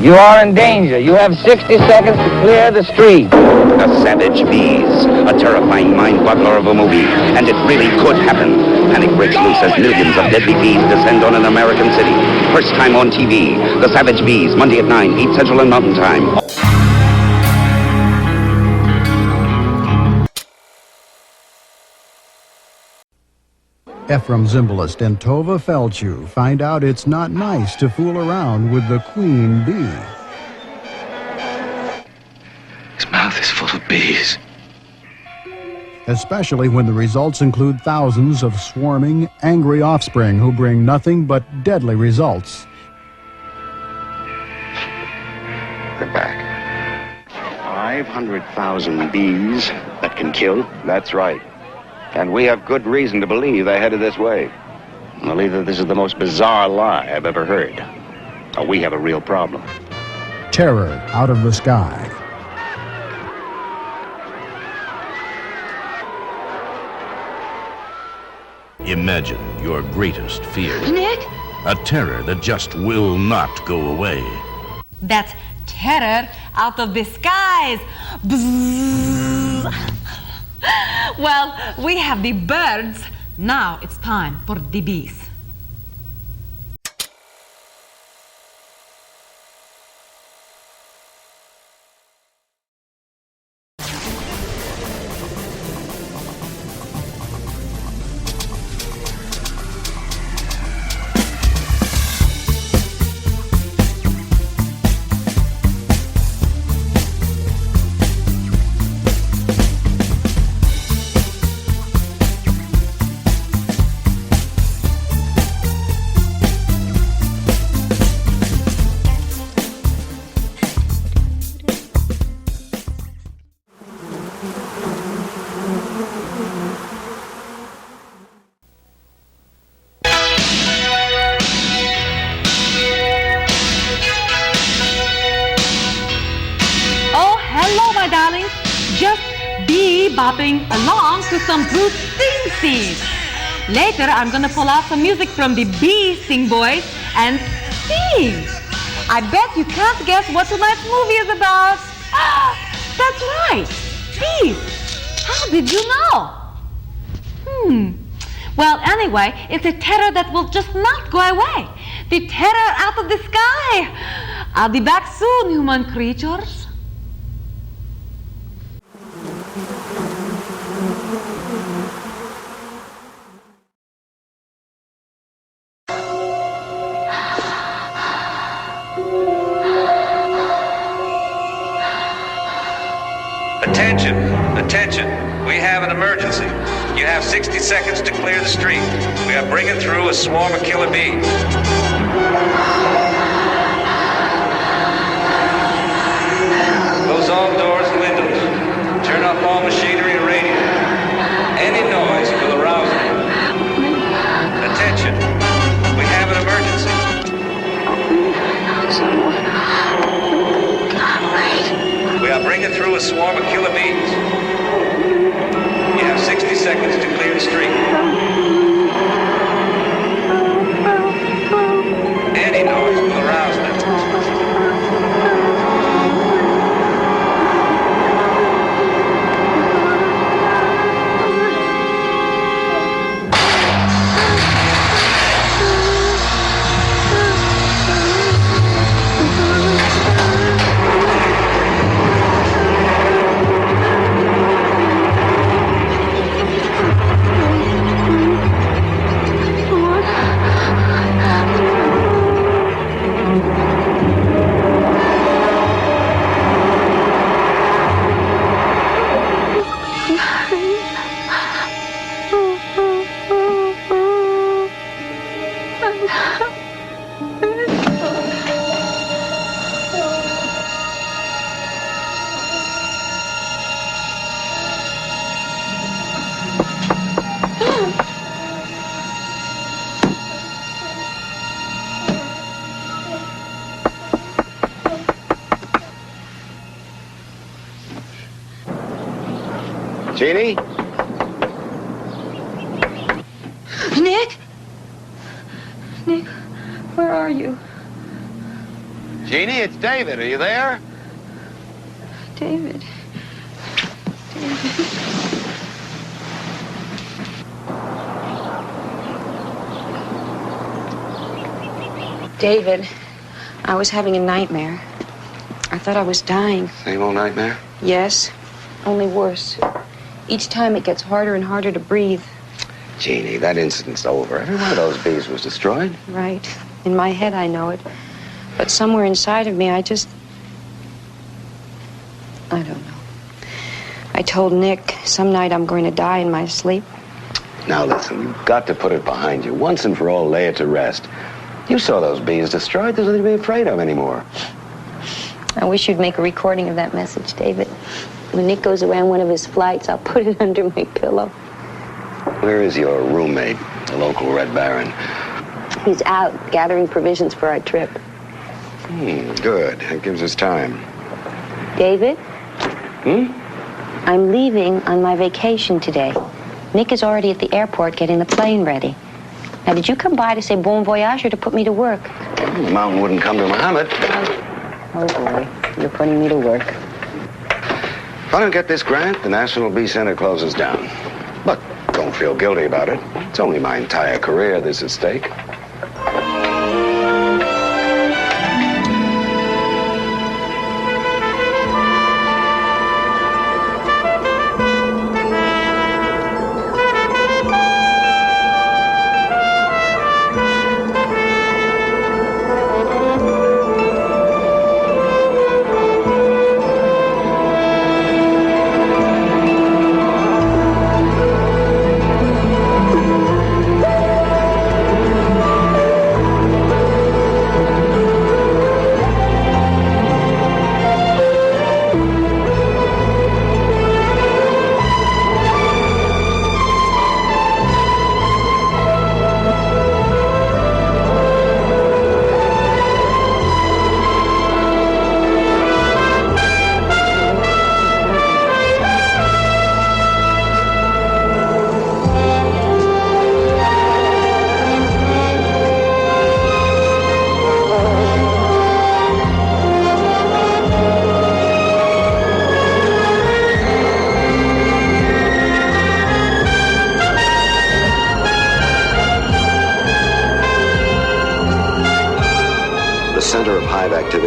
You are in danger. You have 60 seconds to clear the street. The Savage Bees, a terrifying mind-boggler of a movie, and it really could happen. Panic breaks loose as millions of deadly bees descend on an American city. First time on TV, The Savage Bees, Monday at 9, 8 Central and Mountain Time. Ephraim Zimbalist and Tova Feldshuh find out it's not nice to fool around with the queen bee. His mouth is full of bees. Especially when the results include thousands of swarming, angry offspring who bring nothing but deadly results. They're back. 500,000 bees that can kill? That's right. And we have good reason to believe they're headed this way. Well, either this is the most bizarre lie I've ever heard, or we have a real problem. Terror out of the sky. Imagine your greatest fear. Nick? A terror that just will not go away. That's terror out of the skies. Bzzz. Well, we have the birds. Now it's time for the bees. Bopping along to some Bruce Springsteen. Later, I'm gonna pull out some music from the Bee Sing Boys and sing. I bet you can't guess what tonight's movie is about. That's right, bees. How did you know? Well, anyway, it's a terror that will just not go away. The terror out of the sky. I'll be back soon, human creatures. Attention, attention, we have an emergency. You have 60 seconds to clear the street. We are bringing through a swarm of killer bees. Close all doors and windows. Turn off all machinery and radio. Any noise will arouse them. Attention, we have an emergency. We are bringing through a swarm of killer bees. You have 60 seconds to clear the street. Any noise will arouse them. Jeannie? Nick? Nick, where are you? Jeannie, it's David. Are you there? David. David, I was having a nightmare. I thought I was dying. Same old nightmare? Yes, only worse. Each time it gets harder and harder to breathe. Jeannie, that incident's over. Every one of those bees was destroyed. Right. In my head, I know it. But somewhere inside of me, I don't know. I told Nick some night I'm going to die in my sleep. Now listen, you've got to put it behind you. Once and for all, lay it to rest. You saw those bees destroyed. There's nothing to be afraid of anymore. I wish you'd make a recording of that message, David. When Nick goes away on one of his flights, I'll put it under my pillow. Where is your roommate, the local Red Baron? He's out gathering provisions for our trip. Good. That gives us time. David? I'm leaving on my vacation today. Nick is already at the airport getting the plane ready. Now, did you come by to say bon voyage or to put me to work? The mountain wouldn't come to Muhammad. Oh, boy. You're putting me to work. If I don't get this grant, the National Bee Center closes down. But don't feel guilty about it. It's only my entire career that's at stake.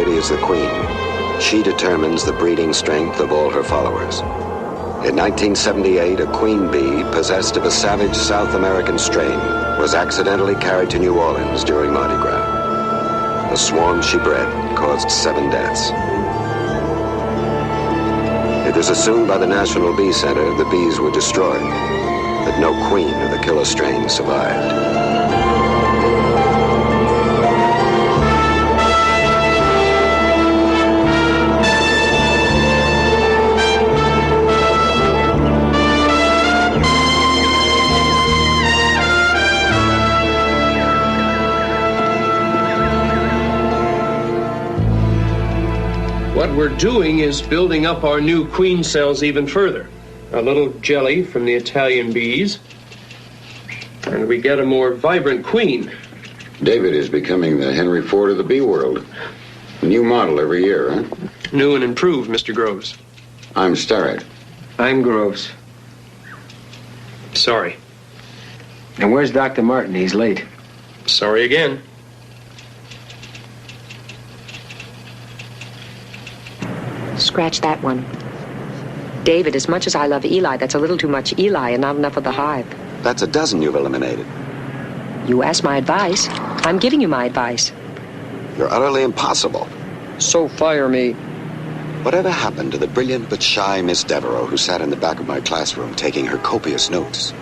Is the queen. She determines the breeding strength of all her followers. In 1978, a queen bee possessed of a savage South American strain was accidentally carried to New Orleans during Mardi Gras. The swarm she bred caused 7 deaths. It was assumed by the National Bee Center the bees were destroyed, that no queen of the killer strain survived. What we're doing is building up our new queen cells even further. A little jelly from the Italian bees, and we get a more vibrant queen. David is becoming the Henry Ford of the bee world. A new model every year, huh? New and improved, Mr. Groves. I'm Starrett. I'm Groves. Sorry. And where's Dr. Martin? He's late. Sorry again. Scratch that one. David, as much as I love Eli, that's a little too much Eli and not enough of the hive. That's a dozen you've eliminated. You asked my advice. I'm giving you my advice. You're utterly impossible. So fire me. Whatever happened to the brilliant but shy Miss Devereaux who sat in the back of my classroom taking her copious notes?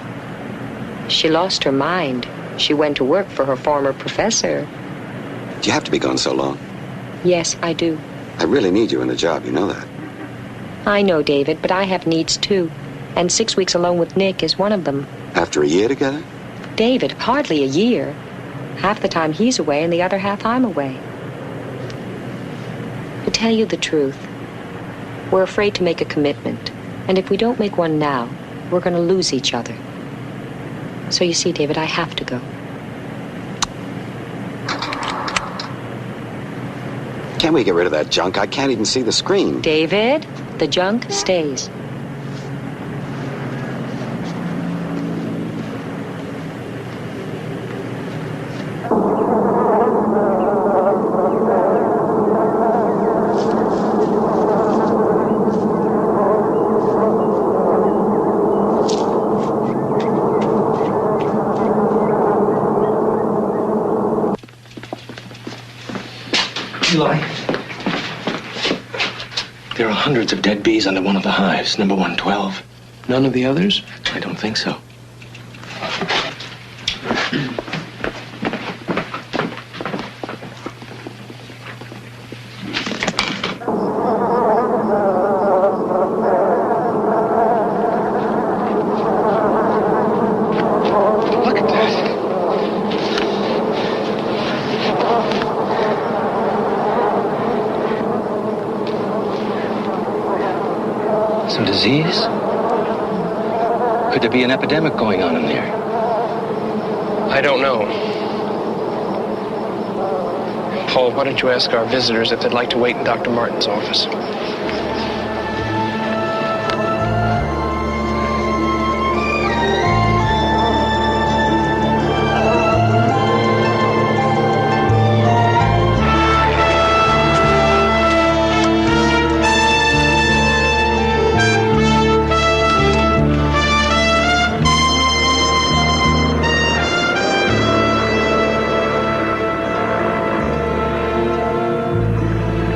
She lost her mind. She went to work for her former professor. Do you have to be gone so long? Yes, I do. I really need you in the job, you know that. I know, David, but I have needs too. And 6 weeks alone with Nick is one of them. After a year together? David, hardly a year. Half the time he's away and the other half I'm away. To tell you the truth, we're afraid to make a commitment. And if we don't make one now, we're going to lose each other. So you see, David, I have to go. Can't we get rid of that junk? I can't even see the screen. David, the junk stays. Eli, there are hundreds of dead bees under one of the hives, number 112. None of the others? I don't think so. Look at that. Some disease? Could there be an epidemic going on in there? I don't know. Paul, why don't you ask our visitors if they'd like to wait in Dr. Martin's office?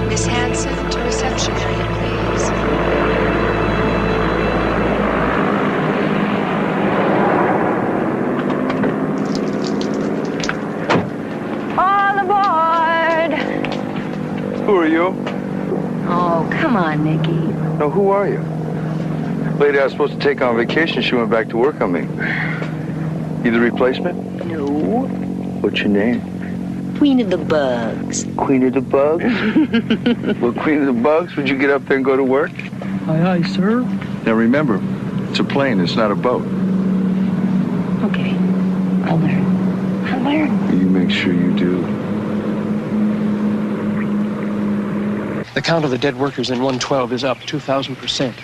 Miss Hanson to reception area, please. All aboard! Who are you? Oh, come on, Nicky. No, who are you? Lady I was supposed to take on vacation, she went back to work on me. You the replacement? No. What's your name? Queen of the Bugs. Queen of the Bugs? Well, Queen of the Bugs, would you get up there and go to work? Aye, aye, sir. Now remember, it's a plane, it's not a boat. Okay. I'll learn. You make sure you do. The count of the dead workers in 112 is up 2,000%.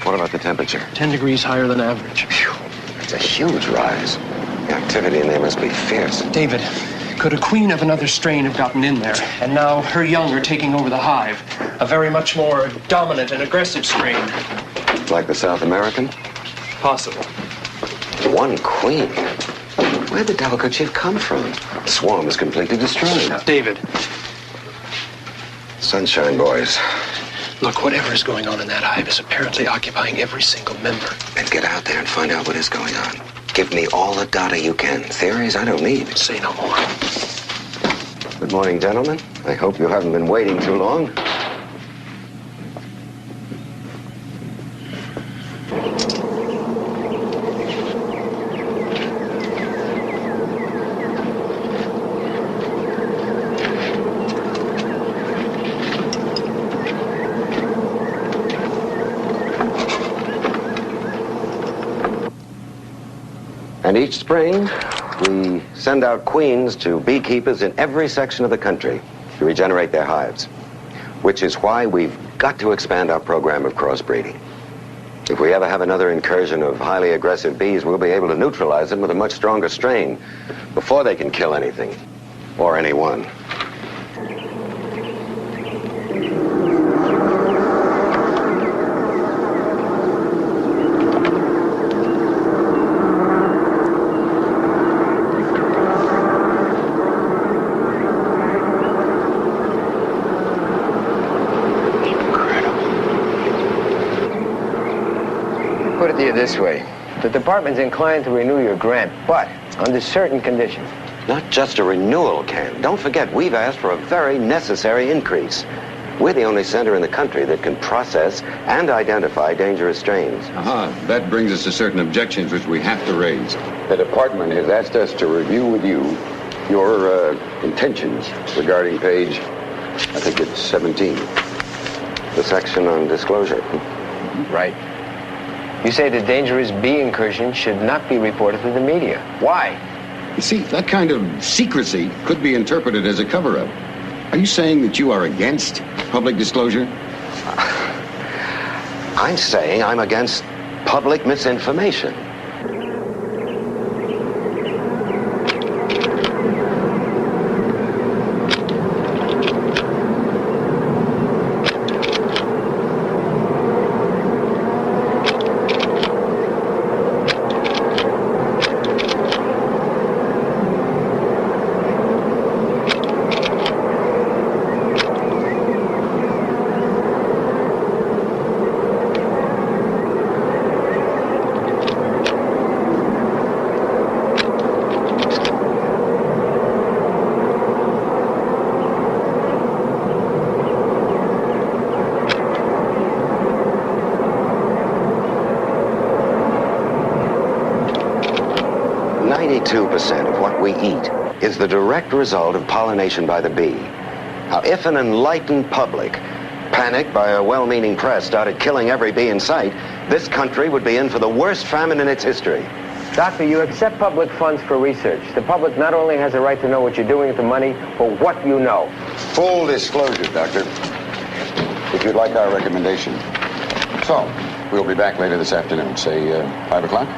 What about the temperature? 10 degrees higher than average. Phew, that's a huge rise. The activity in there must be fierce. David, could a queen of another strain have gotten in there, and now her young are taking over the hive? A very much more dominant and aggressive strain. Like the South American? Possible. One queen? Where the devil could she have come from? The swarm is completely destroyed. Now, David. Sunshine boys. Look, whatever is going on in that hive is apparently occupying every single member. Then get out there and find out what is going on. Give me all the data you can. Theories I don't need. Say no more. Good morning, gentlemen. I hope you haven't been waiting too long. And each spring, we send out queens to beekeepers in every section of the country to regenerate their hives, which is why we've got to expand our program of crossbreeding. If we ever have another incursion of highly aggressive bees, we'll be able to neutralize them with a much stronger strain before they can kill anything or anyone. Put it to you this way. The department's inclined to renew your grant, but under certain conditions. Not just a renewal, Ken. Don't forget, we've asked for a very necessary increase. We're the only center in the country that can process and identify dangerous strains. That brings us to certain objections which we have to raise. The department has asked us to review with you your intentions regarding page, I think it's 17. The section on disclosure. Right. You say the dangerous bee incursion should not be reported to the media. Why? You see, that kind of secrecy could be interpreted as a cover-up. Are you saying that you are against public disclosure? I'm saying I'm against public misinformation. Of what we eat is the direct result of pollination by the bee. Now, if an enlightened public, panicked by a well-meaning press, started killing every bee in sight, this country would be in for the worst famine in its history. Doctor, you accept public funds for research. The public not only has a right to know what you're doing with the money, but what you know. Full disclosure, Doctor. If you'd like our recommendation. So, we'll be back later this afternoon, say 5 o'clock?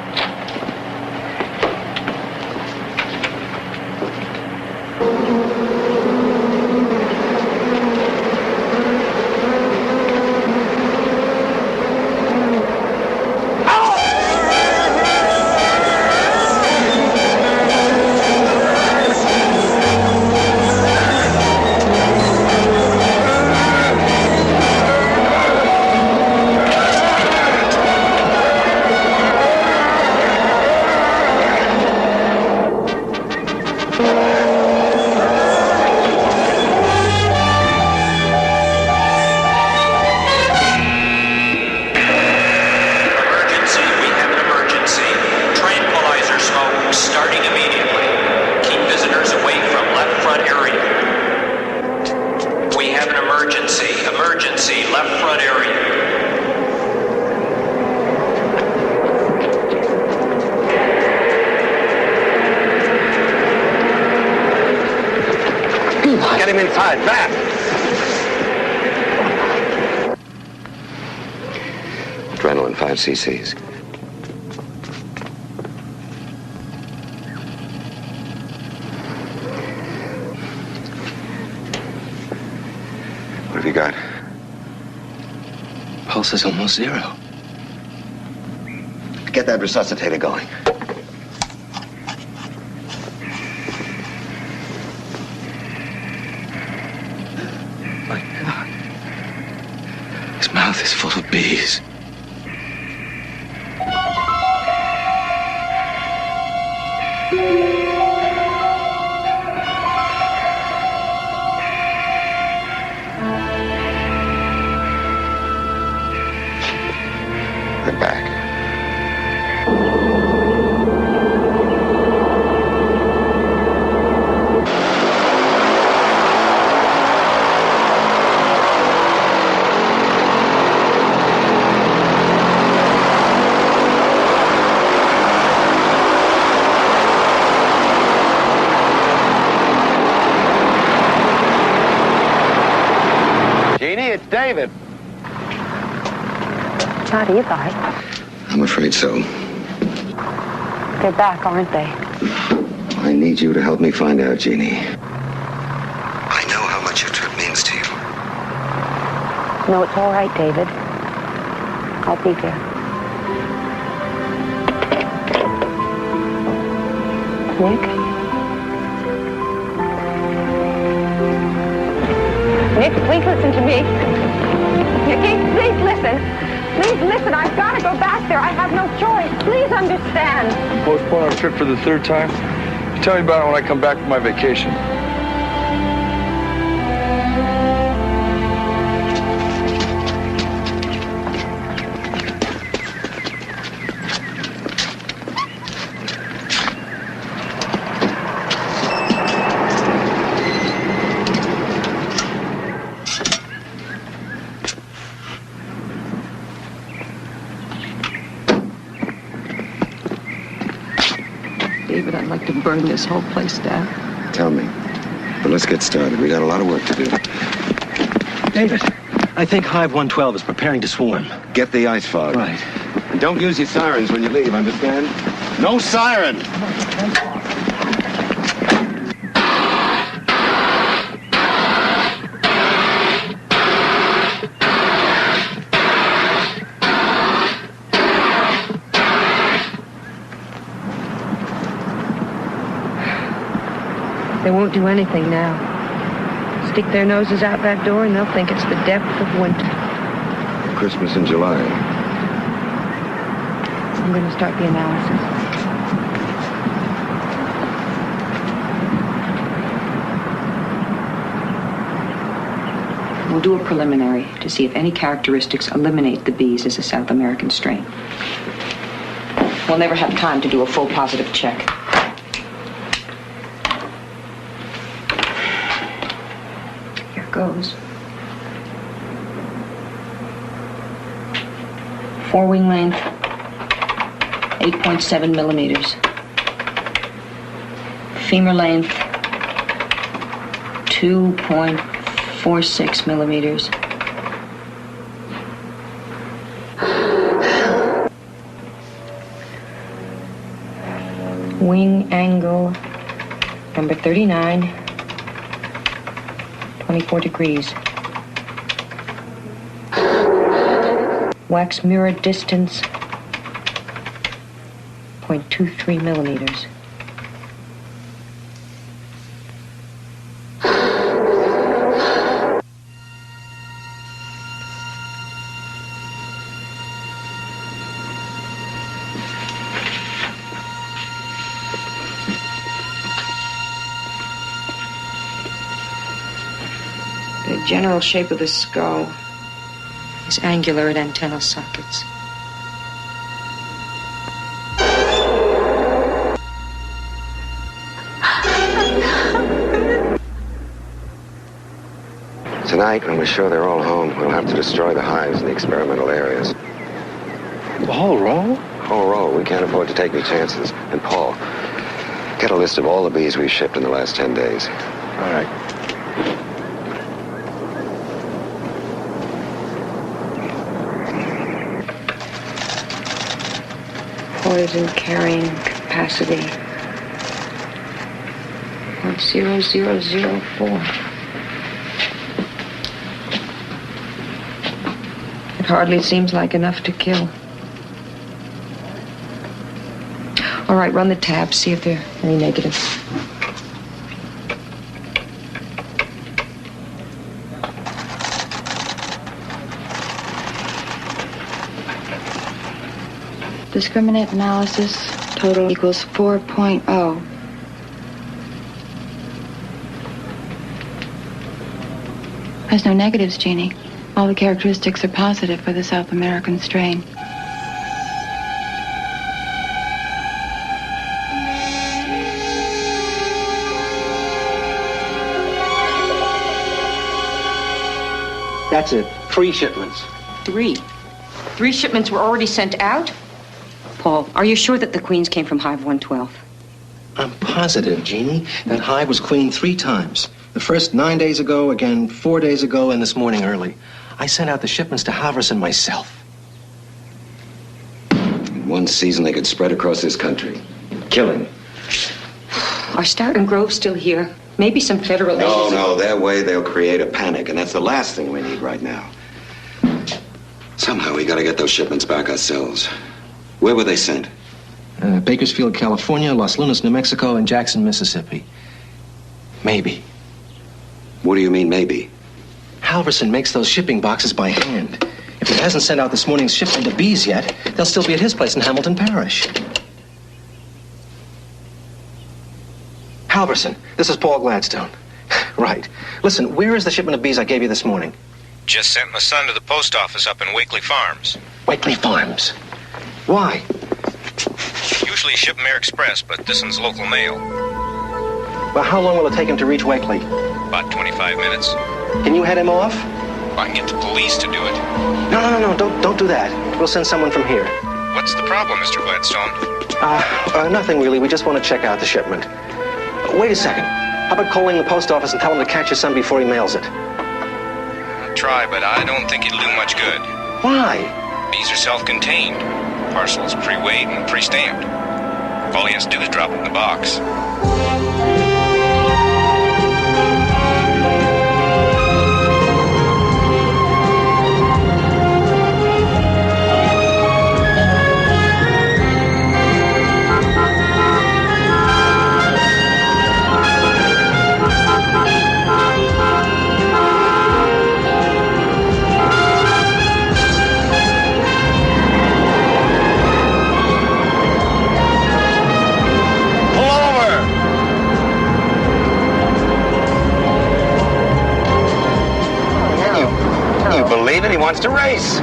Adrenaline, 5 cc's. What have you got? Pulse is almost 0. Get that resuscitator going. My God. His mouth is full of bees. They're back. Jeannie, it's David. Howdy, you guys. I'm afraid so. They're back, aren't they? I need you to help me find out, Jeannie. I know how much your trip means to you. No, it's all right, David. I'll be there. Nick? Nick, please listen to me. Nicky, please listen. Please listen. I've got to go back there. I have no choice. Please understand. Postpone our trip for the 3rd time? Tell me about it when I come back from my vacation. David, I'd like to burn this whole place down. Tell me. But let's get started. We got a lot of work to do. David, I think Hive 112 is preparing to swarm. Get the ice fog. Right. And don't use your sirens when you leave, understand? No siren! They won't do anything now. Stick their noses out that door and they'll think it's the depth of winter. Christmas in July. I'm going to start the analysis. We'll do a preliminary to see if any characteristics eliminate the bees as a South American strain. We'll never have time to do a full positive check. Here goes. 4 wing length, 8.7 millimeters. Femur length, 2.46 millimeters. Wing angle number 39, 24 degrees. Wax mirror distance, 0.23 millimeters. The general shape of the skull is angular at antennal sockets. Tonight, when we're sure they're all home, we'll have to destroy the hives in the experimental areas. The whole row? Whole row. We can't afford to take any chances. And Paul, get a list of all the bees we've shipped in the last 10 days. All right. Poison carrying capacity, 0.0004. It hardly seems like enough to kill. All right, run the tabs, see if there are any negatives. Discriminant analysis total equals 4.0. There's no negatives, Jeannie. All the characteristics are positive for the South American strain. That's it. 3 shipments. 3? 3 shipments were already sent out? Paul, are you sure that the queens came from Hive 112? I'm positive, Jeannie. That hive was queened 3 times. The first 9 days ago, again 4 days ago, and this morning early. I sent out the shipments to Halverson myself. In one season, they could spread across this country. Killing. Are Stout and Grove still here? Maybe some federal agents... No, their way, they'll create a panic, and that's the last thing we need right now. Somehow we gotta get those shipments back ourselves. Where were they sent? Bakersfield, California, Los Lunas, New Mexico, and Jackson, Mississippi. Maybe. What do you mean, maybe? Halverson makes those shipping boxes by hand. If he hasn't sent out this morning's shipment of bees yet, they'll still be at his place in Hamilton Parish. Halverson, this is Paul Gladstone. Right. Listen, where is the shipment of bees I gave you this morning? Just sent my son to the post office up in Wakely Farms. Wakely Farms? Why? Usually ship them air express, but this one's local mail. Well, how long will it take him to reach Wakely? About 25 minutes. Can you head him off? I can get the police to do it. No, don't do that. We'll send someone from here. What's the problem, Mr. Gladstone? Nothing really. We just want to check out the shipment. Wait a second. How about calling the post office and tell him to catch your son before he mails it? I'll try, but I don't think it'll do much good. Why? Bees are self-contained. Parcel's pre-weighed and pre-stamped. All he has to do is drop it in the box. Believe it, he wants to race.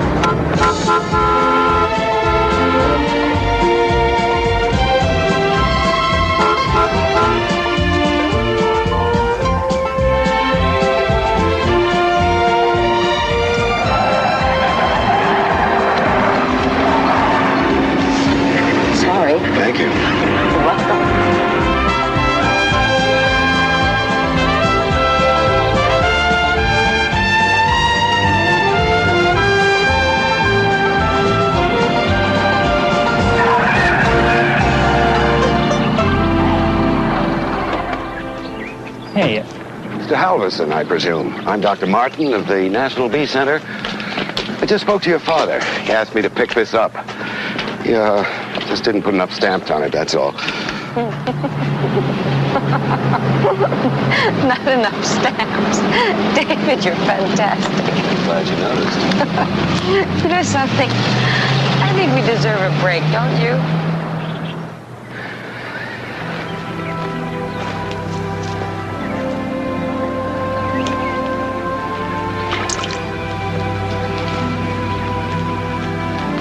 Sorry. Thank you. You're welcome. Hey. Mr. Halverson, I presume. I'm Dr. Martin of the National Bee Center. I just spoke to your father. He asked me to pick this up. He just didn't put enough stamps on it, that's all. Not enough stamps. David, you're fantastic. I'm glad you noticed. You know something? I think we deserve a break, don't you?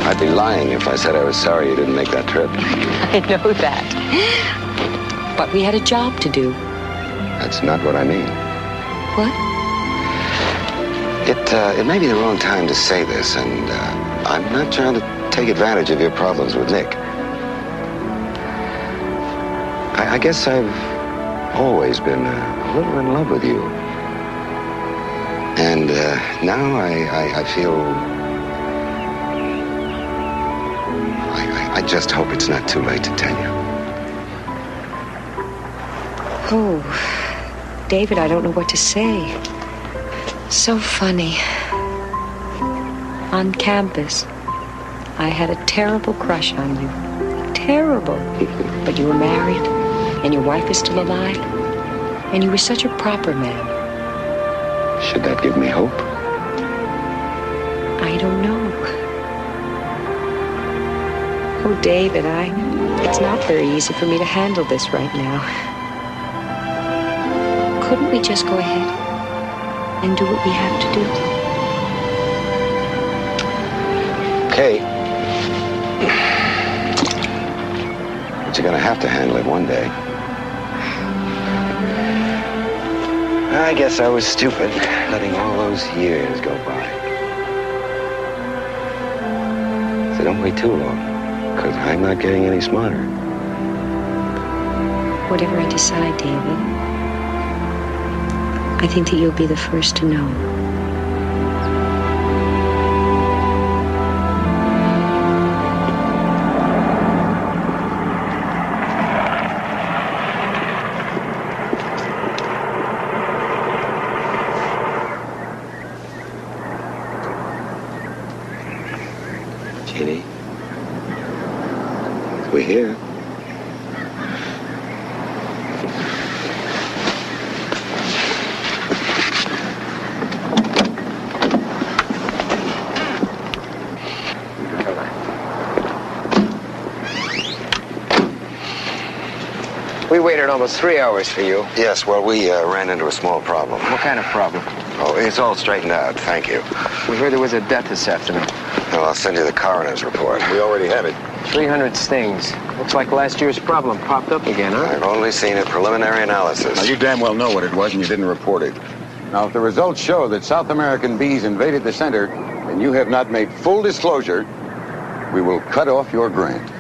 I'd be lying if I said I was sorry you didn't make that trip. I know that. But we had a job to do. That's not what I mean. What? It may be the wrong time to say this, and I'm not trying to take advantage of your problems with Nick. I guess I've always been a little in love with you. And now I feel... I just hope it's not too late to tell you. Oh, David, I don't know what to say. So funny. On campus, I had a terrible crush on you. Terrible. But you were married, and your wife is still alive, and you were such a proper man. Should that give me hope? I don't know. Oh, David, it's not very easy for me to handle this right now. Couldn't we just go ahead and do what we have to do? Okay. But you're gonna have to handle it one day. I guess I was stupid, letting all those years go by. So don't wait too long. Because I'm not getting any smarter. Whatever I decide, David, I think that you'll be the first to know. Jeannie? We're here. We waited almost 3 hours for you. Yes, well, we ran into a small problem. What kind of problem? Oh, it's all straightened out, thank you. We heard there was a death this afternoon. Well, I'll send you the coroner's report. We already have it. 300 stings. Looks like last year's problem popped up again, huh? I've only seen a preliminary analysis. Now, you damn well know what it was and you didn't report it. Now, if the results show that South American bees invaded the center and you have not made full disclosure, we will cut off your grant.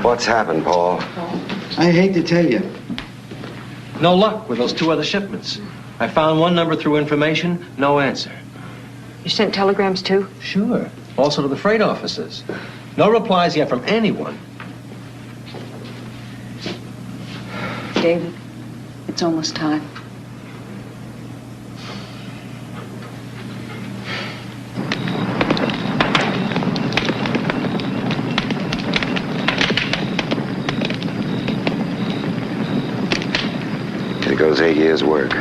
What's happened, Paul? I hate to tell you. No luck with those 2 other shipments. I found one number through information, no answer. You sent telegrams too? Sure. Also to the freight offices. No replies yet from anyone. David, it's almost time. Here goes 8 years' work.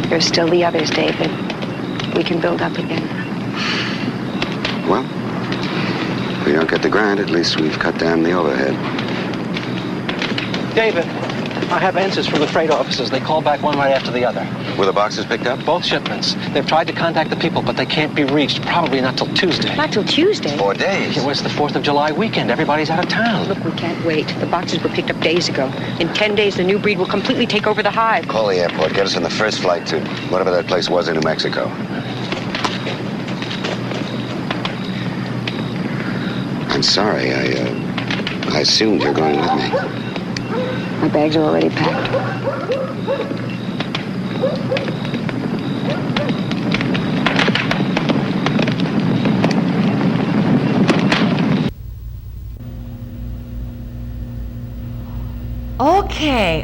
There's still the others, David. We can build up again. Well, if we don't get the grant, at least we've cut down the overhead. David, I have answers from the freight offices. They call back one right after the other. Were the boxes picked up? Both shipments. They've tried to contact the people, but they can't be reached. Probably not till Tuesday. Not till Tuesday? 4 days. It was the 4th of July weekend. Everybody's out of town. Look, we can't wait. The boxes were picked up days ago. In 10 days, the new breed will completely take over the hive. Call the airport. Get us on the first flight to whatever that place was in New Mexico. I'm sorry. I assumed you're going with me. My bags are already packed.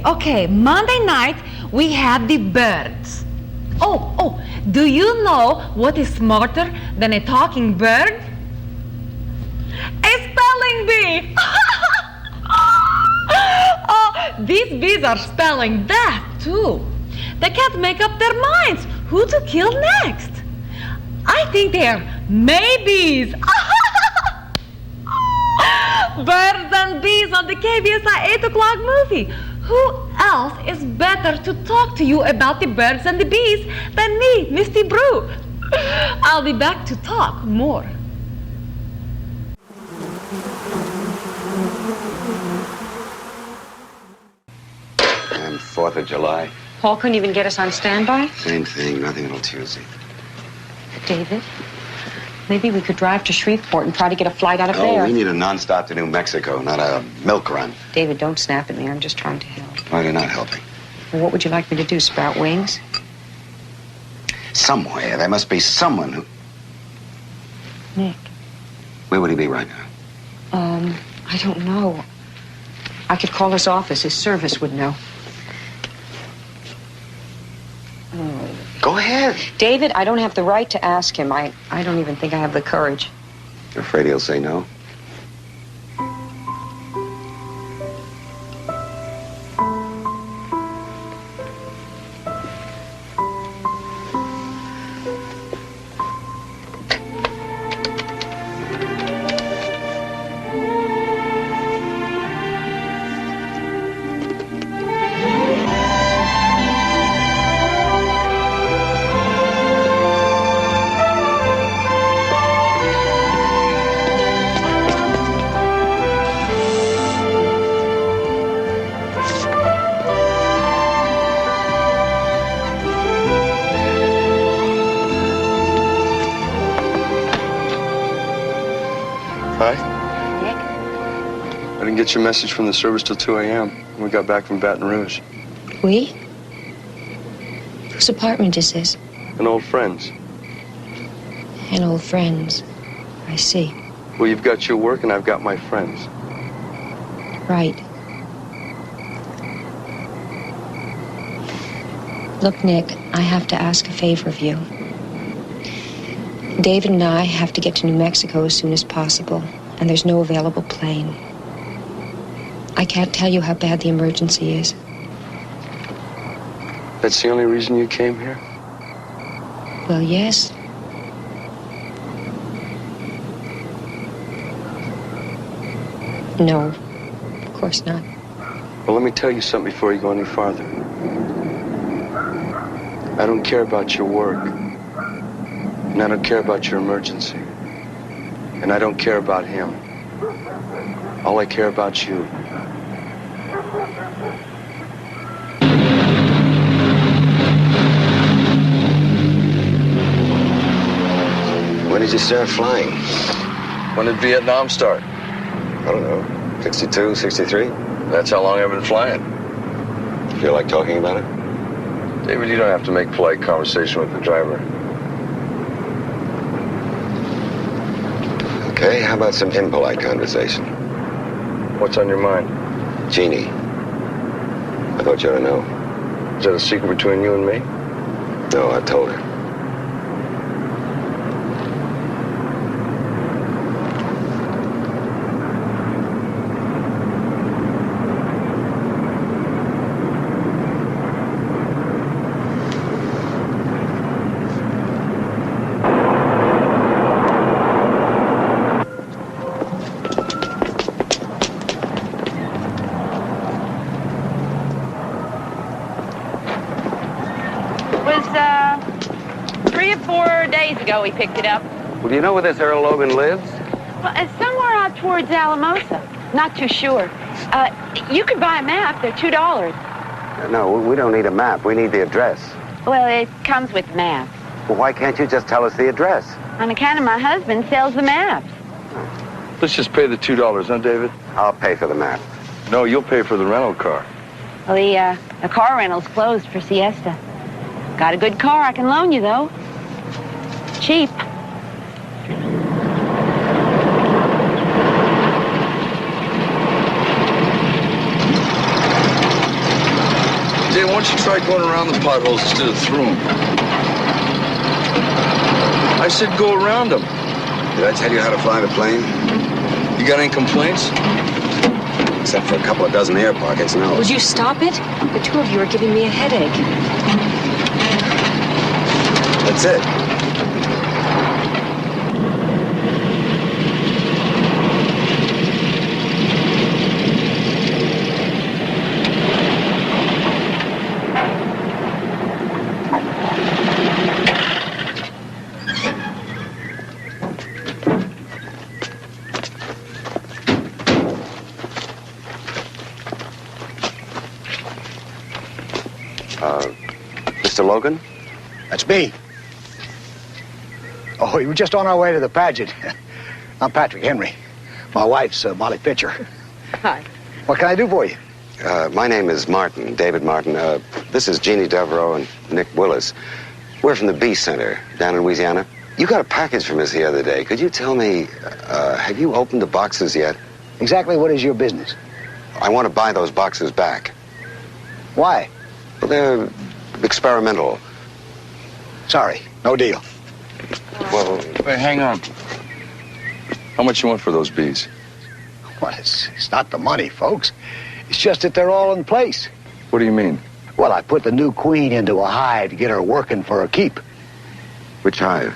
Okay. Monday night, we have the birds. Oh, do you know what is smarter than a talking bird? A spelling bee! These bees are spelling that, too. They can't make up their minds who to kill next. I think they're maybes. Birds and bees on the KBSI 8 o'clock movie. Who else is better to talk to you about the birds and the bees than me, Misty Brew? I'll be back to talk more. And 4th of July. Paul couldn't even get us on standby? Same thing. Nothing until Tuesday. David, maybe we could drive to Shreveport and try to get a flight out of there. Oh, we need a nonstop to New Mexico, not a milk run. David, don't snap at me. I'm just trying to help. Why are you not helping? Well, what would you like me to do, sprout wings? Somewhere. There must be someone who... Nick. Where would he be right now? I don't know. I could call his office. His service would know. Go ahead. David, I don't have the right to ask him. I don't even think I have the courage. You're afraid he'll say no? Get your message from the service till 2 a.m. We got back from Baton Rouge. We? Whose apartment is this? An old friend's. An old friend's. I see. Well, you've got your work and I've got my friends. Right. Look, Nick, I have to ask a favor of you. David and I have to get to New Mexico as soon as possible, and there's no available plane. I can't tell you how bad the emergency is. That's the only reason you came here? Well, yes. No, of course not. Well, let me tell you something before you go any farther. I don't care about your work. And I don't care about your emergency. And I don't care about him. All I care about you. When did you start flying? When did Vietnam start? I don't know, 62, 63? That's how long I've been flying. Feel like talking about it? David, you don't have to make polite conversation with the driver. Okay, how about some impolite conversation? What's on your mind? Jeannie. I thought you ought to know. Is that a secret between you and me? No, I told her. We picked it up. Well, do you know where this Earl Logan lives? Well, somewhere out towards Alamosa. Not too sure. You could buy a map. They're $2. No, we don't need a map. We need the address. Well, it comes with maps. Well, why can't you just tell us the address? On account of my husband sells the maps. Let's just pay the $2, huh, David? I'll pay for the map. No, you'll pay for the rental car. Well, the car rental's closed for siesta. Got a good car I can loan you, though. Cheap. Dave, why don't you try going around the potholes instead of through them? I said go around them. Did I tell you how to fly the plane? You got any complaints? Except for a couple of dozen air pockets, no. Would you stop it? The two of you are giving me a headache. That's it. Mr. Logan? That's me. Oh, we were just on our way to the pageant. I'm Patrick Henry. My wife's Molly Pitcher. Hi. What can I do for you? My name is Martin, David Martin. This is Jeannie Devereaux and Nick Willis. We're from the Bee Center down in Louisiana. You got a package from us the other day. Could you tell me, have you opened the boxes yet? Exactly what is your business? I want to buy those boxes back. Why? Well, they're experimental. Sorry, no deal. Well, wait, hang on. How much you want for those bees? Well, it's not the money, folks. It's just that they're all in place. What do you mean? Well, I put the new queen into a hive to get her working for a keep. Which hive?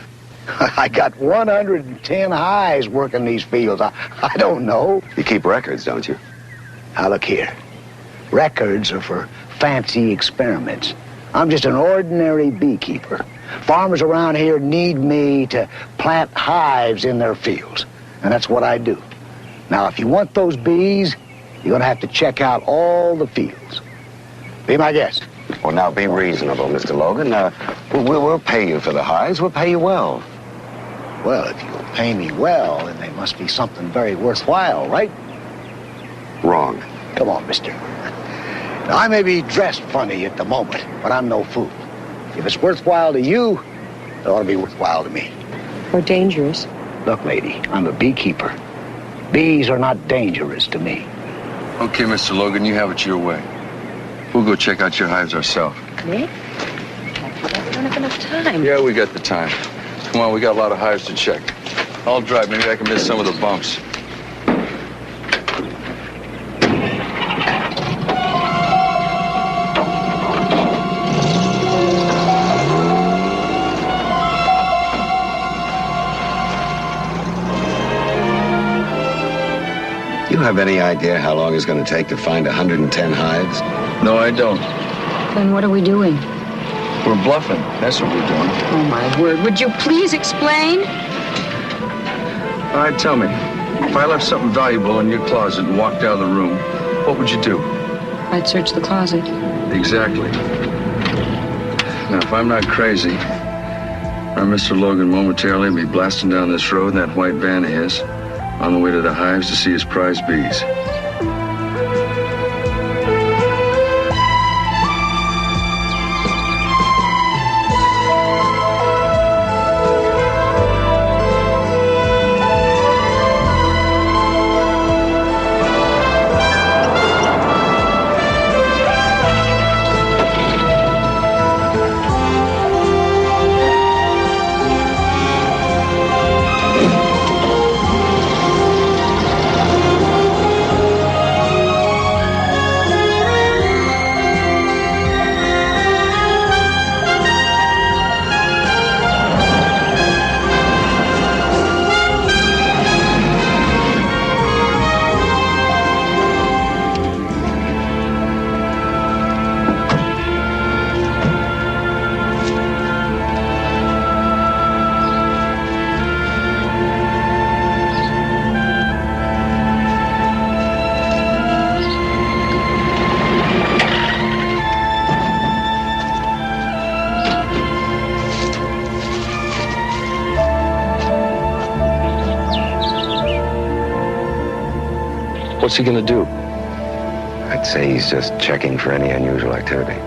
I got 110 hives working these fields. I don't know. You keep records, don't you? Now, look here. Records are for fancy experiments. I'm just an ordinary beekeeper. Farmers around here need me to plant hives in their fields, and that's what I do. Now, if you want those bees, you're going to have to check out all the fields. Be my guest. Well, now, be reasonable, Mr. Logan. We'll pay you for the hives. We'll pay you well. Well, if you'll pay me well, then they must be something very worthwhile, right? Wrong. Come on, mister. Now, I may be dressed funny at the moment, but I'm no fool. If it's worthwhile to you, it ought to be worthwhile to me. Or dangerous. Look, lady, I'm a beekeeper. Bees are not dangerous to me. Okay, Mr. Logan, you have it your way. We'll go check out your hives ourselves. Nick? We don't have enough time. Yeah, we got the time. Come on, we got a lot of hives to check. I'll drive. Maybe I can miss some of the bumps. You have any idea how long it's going to take to find 110 hives? No, I don't. Then what are we doing? We're bluffing. That's what we're doing. Oh, my word. Would you please explain? All right, tell me. If I left something valuable in your closet and walked out of the room, what would you do? I'd search the closet. Exactly. Now, if I'm not crazy, our Mr. Logan momentarily be blasting down this road in that white van of his. on the way to the hives to see his prize bees. What's he gonna do? I'd say he's just checking for any unusual activity.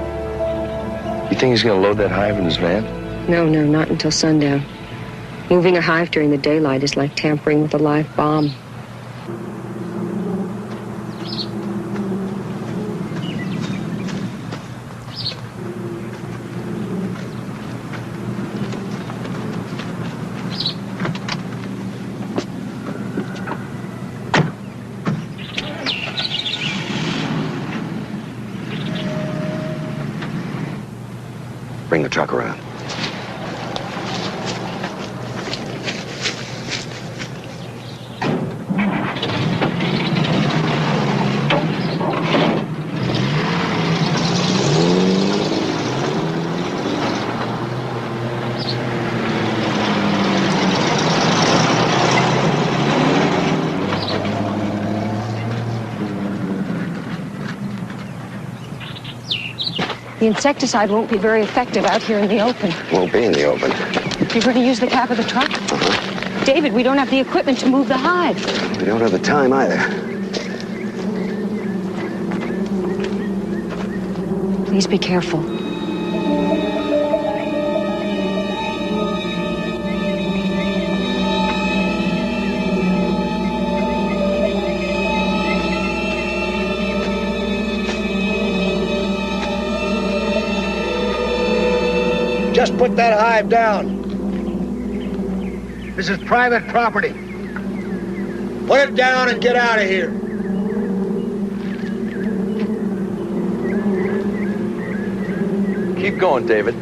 You think he's gonna load that hive in his van? No, not until sundown. Moving a hive during the daylight is like tampering with a live bomb. Bring the truck around. The insecticide won't be very effective out here in the open. Won't be in the open. You're going to use the cab of the truck? Uh-huh. David, we don't have the equipment to move the hive. We don't have the time either. Please be careful. Just put that hive down. This is private property. Put it down and get out of here. Keep going, David.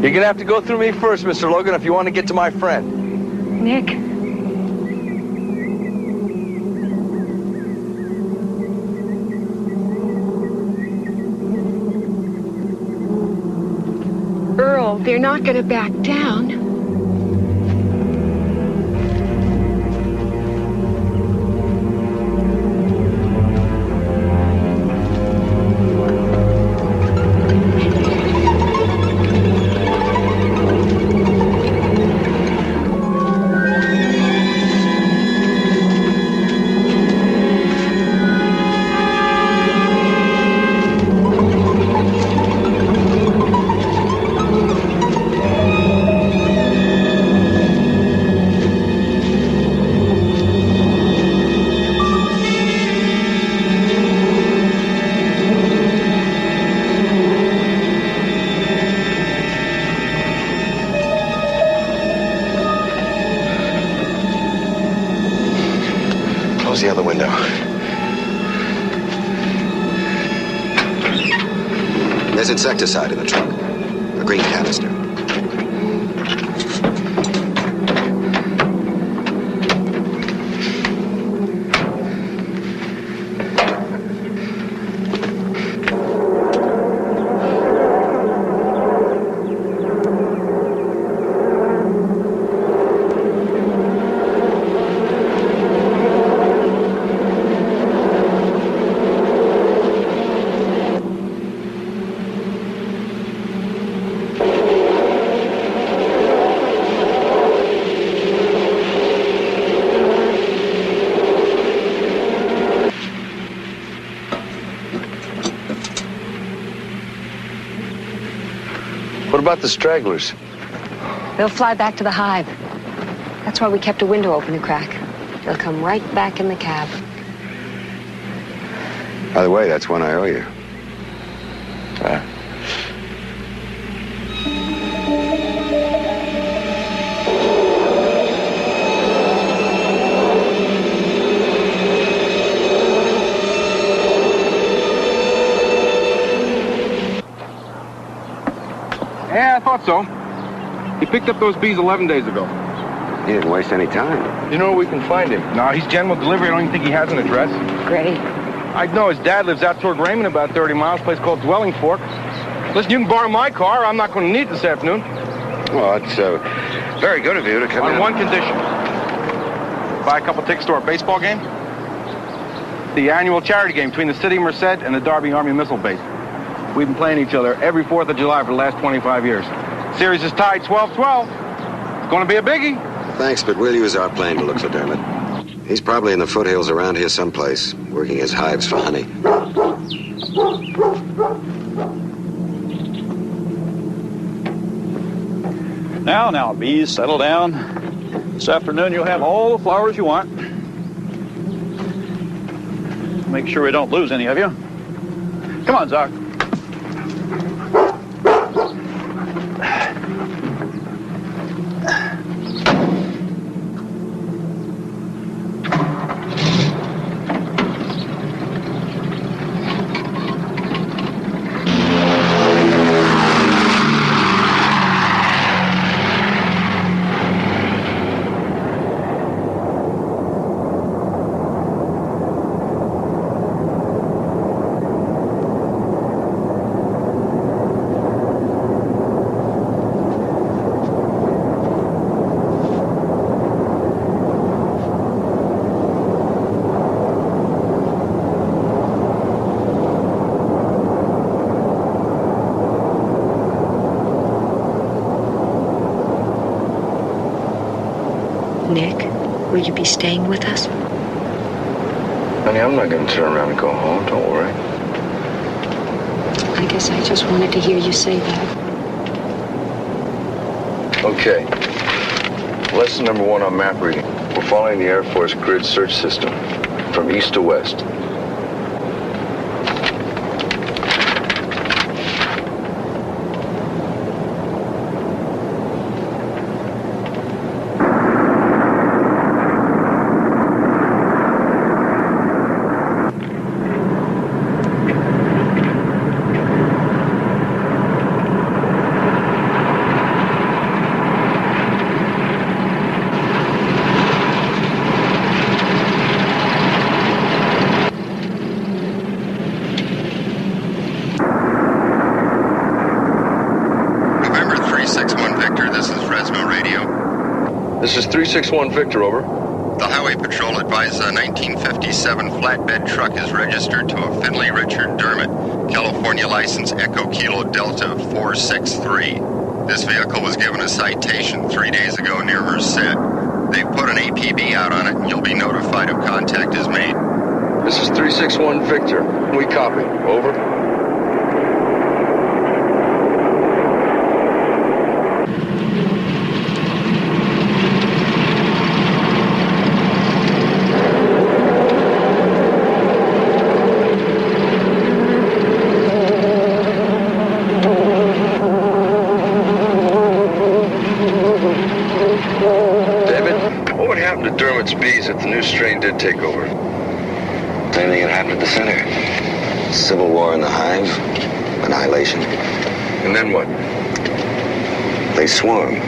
You're gonna have to go through me first, Mr. Logan, if you want to get to my friend. Nick. Earl, they're not going to back down. Close the other window. There's insecticide in the trunk. A green canister. about the stragglers? They'll fly back to the hive. That's why we kept a window open a crack. They'll come right back in the cab. By the way, that's one I owe you. Yeah, I thought so. He picked up those bees 11 days ago. He didn't waste any time. You know where we can find him? No, he's general delivery. I don't even think he has an address. Great. I know his dad lives out toward Raymond, about 30 miles, a place called Dwelling Fork. Listen, you can borrow my car. I'm not going to need it this afternoon. Well, it's very good of you to come in. On one condition. Buy a couple tickets to our baseball game. The annual charity game between the City of Merced and the Darby Army Missile Base. We've been playing each other every 4th of July for the last 25 years. Series is tied 12-12. It's going to be a biggie. Thanks, but we'll use our plane to look for Dermot. He's probably in the foothills around here someplace, working his hives for honey. Now, bees, settle down. This afternoon you'll have all the flowers you want. Make sure we don't lose any of you. Come on, Zoc. Nick, will you be staying with us? Honey, I'm not going to turn around and go home. Don't worry. I guess I just wanted to hear you say that. Okay. Lesson number 1 on map reading. We're following the Air Force grid search system from east to west. This is 361 Victor, over. The Highway Patrol advises a 1957 flatbed truck is registered to a Finley Richard Dermot, California license Echo Kilo Delta 463. This vehicle was given a citation 3 days ago near Merced. They've put an APB out on it, and you'll be notified if contact is made. This is 361 Victor. We copy. Over. Bees if the new strain did take over. Same thing that happened at the center. Civil war in the hive, annihilation. And then what? They swarm.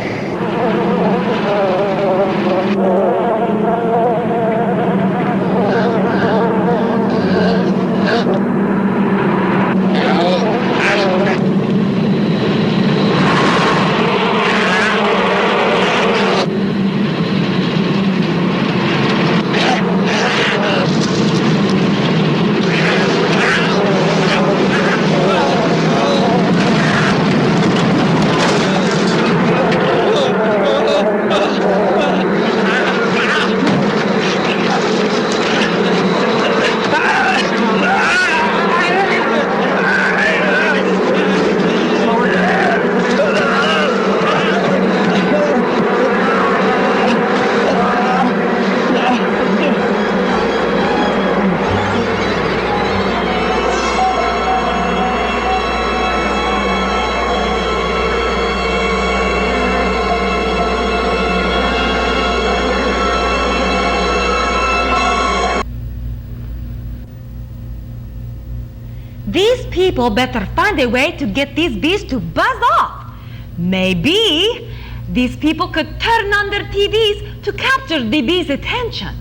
people better find a way to get these bees to buzz off. Maybe these people could turn on their TVs to capture the bees' attention.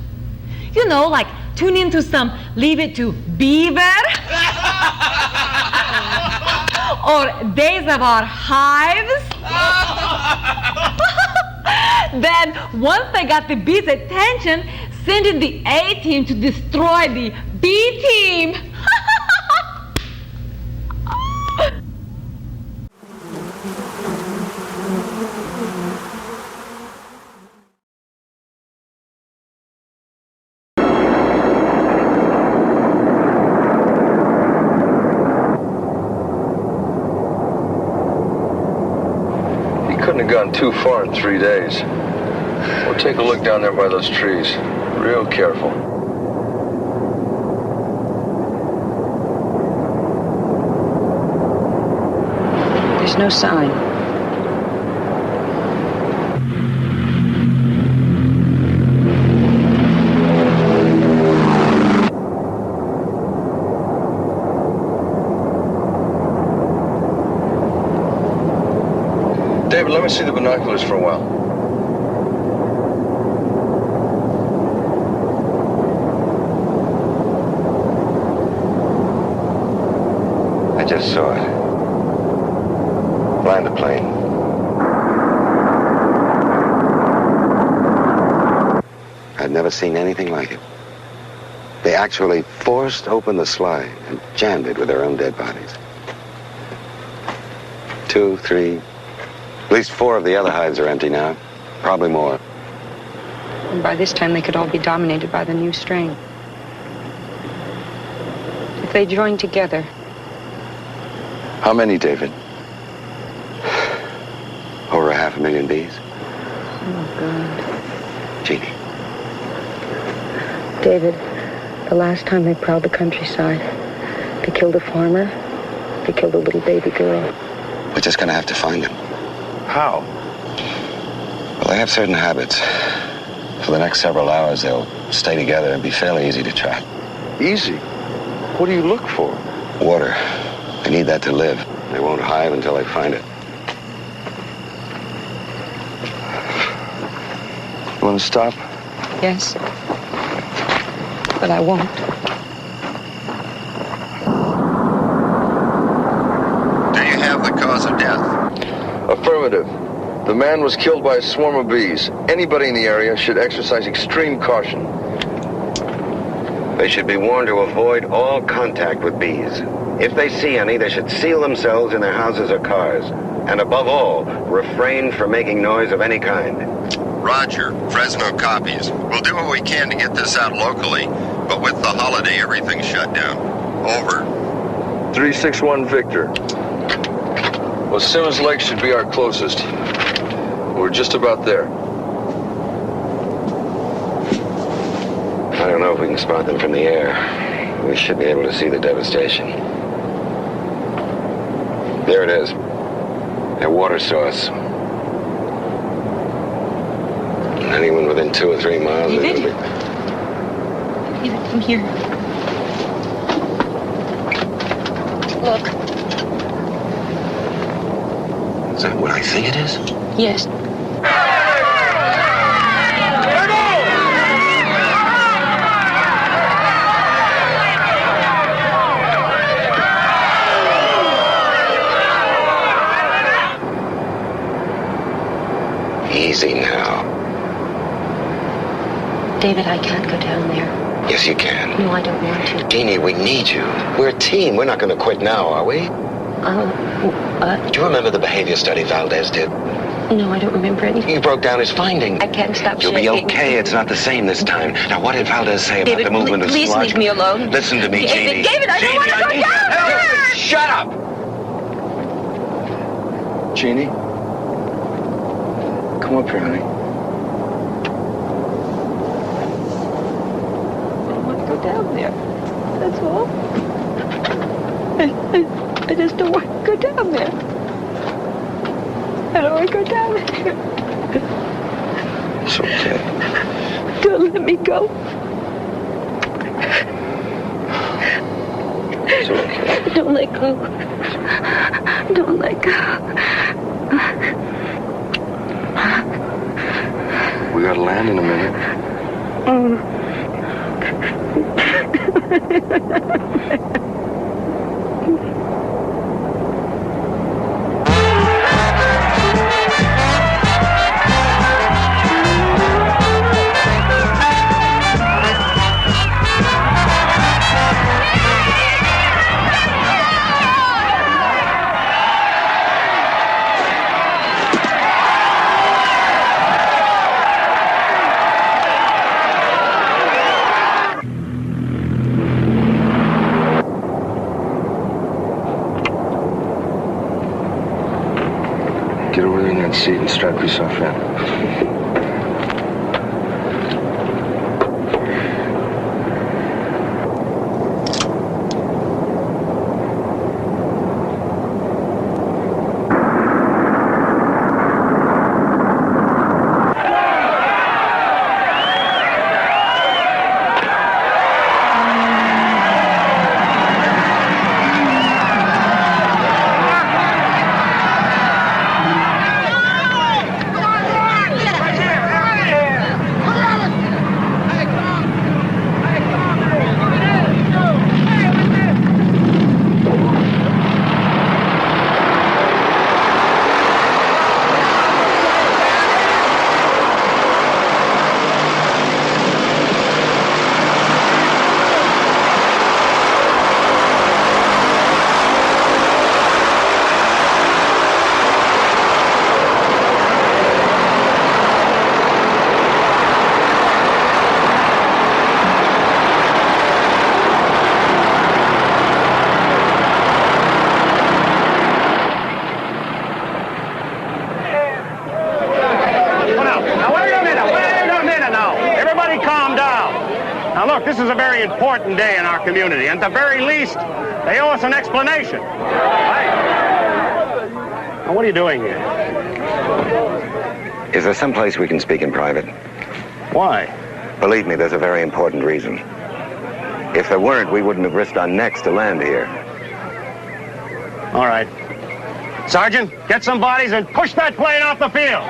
You know, like tune into some Leave It to Beaver or Days of Our Hives. Then, once they got the bees' attention, send in the A-team to destroy the B-team. Couldn't have gone too far in 3 days. We'll take a look down there by those trees. Real careful. There's no sign. David, let me see the binoculars for a while. I just saw it. Land a plane. I'd never seen anything like it. They actually forced open the slide and jammed it with their own dead bodies. 2, 3... At least 4 of the other hives are empty now. Probably more. And by this time, they could all be dominated by the new strain. If they join together. How many, David? Over 500,000 bees. Oh, God. Jeannie. David, the last time they prowled the countryside, they killed a farmer, they killed a little baby girl. We're just gonna have to find them. How? Well, they have certain habits. For the next several hours, they'll stay together and be fairly easy to track. Easy? What do you look for? Water. They need that to live. They won't hive until they find it. You want to stop? Yes. But I won't. Do you have the cause of death? Affirmative. The man was killed by a swarm of bees. Anybody in the area should exercise extreme caution. They should be warned to avoid all contact with bees. If they see any, they should seal themselves in their houses or cars. And above all, refrain from making noise of any kind. Roger. Fresno copies. We'll do what we can to get this out locally, but with the holiday, everything's shut down. Over. 361 Victor. Well, Simmons Lake should be our closest. We're just about there. I don't know if we can spot them from the air. We should be able to see the devastation. There it is. Their water source. Anyone within 2 or 3 miles... David? David, come here. Look. Is that what I think it is? Yes. Easy now. David, I can't go down there. Yes, you can. No, I don't want to. Jeannie, we need you. We're a team. We're not going to quit now, are we? Do you remember the behavior study Valdez did? No, I don't remember anything. You broke down his findings. I can't stop You'll shaking. be okay. It's not the same this time. Now, what did Valdez say about the movement of please sludge? leave me alone. Listen to me, Jeannie. David, I don't want to go down there! Shut up! Jeannie? Come up here, honey. I don't want to go down there. That's all. I just don't want to go down there. I don't want to go down there. It's okay. Don't let me go. It's okay. Don't let go. Don't let go. We gotta land in a minute. Get over there in that seat and strap yourself in. This is a very important day in our community, and at the very least, they owe us an explanation. Now, what are you doing here? Is there some place we can speak in private? Why? Believe me, there's a very important reason. If there weren't, we wouldn't have risked our necks to land here. All right. Sergeant, get some bodies and push that plane off the field.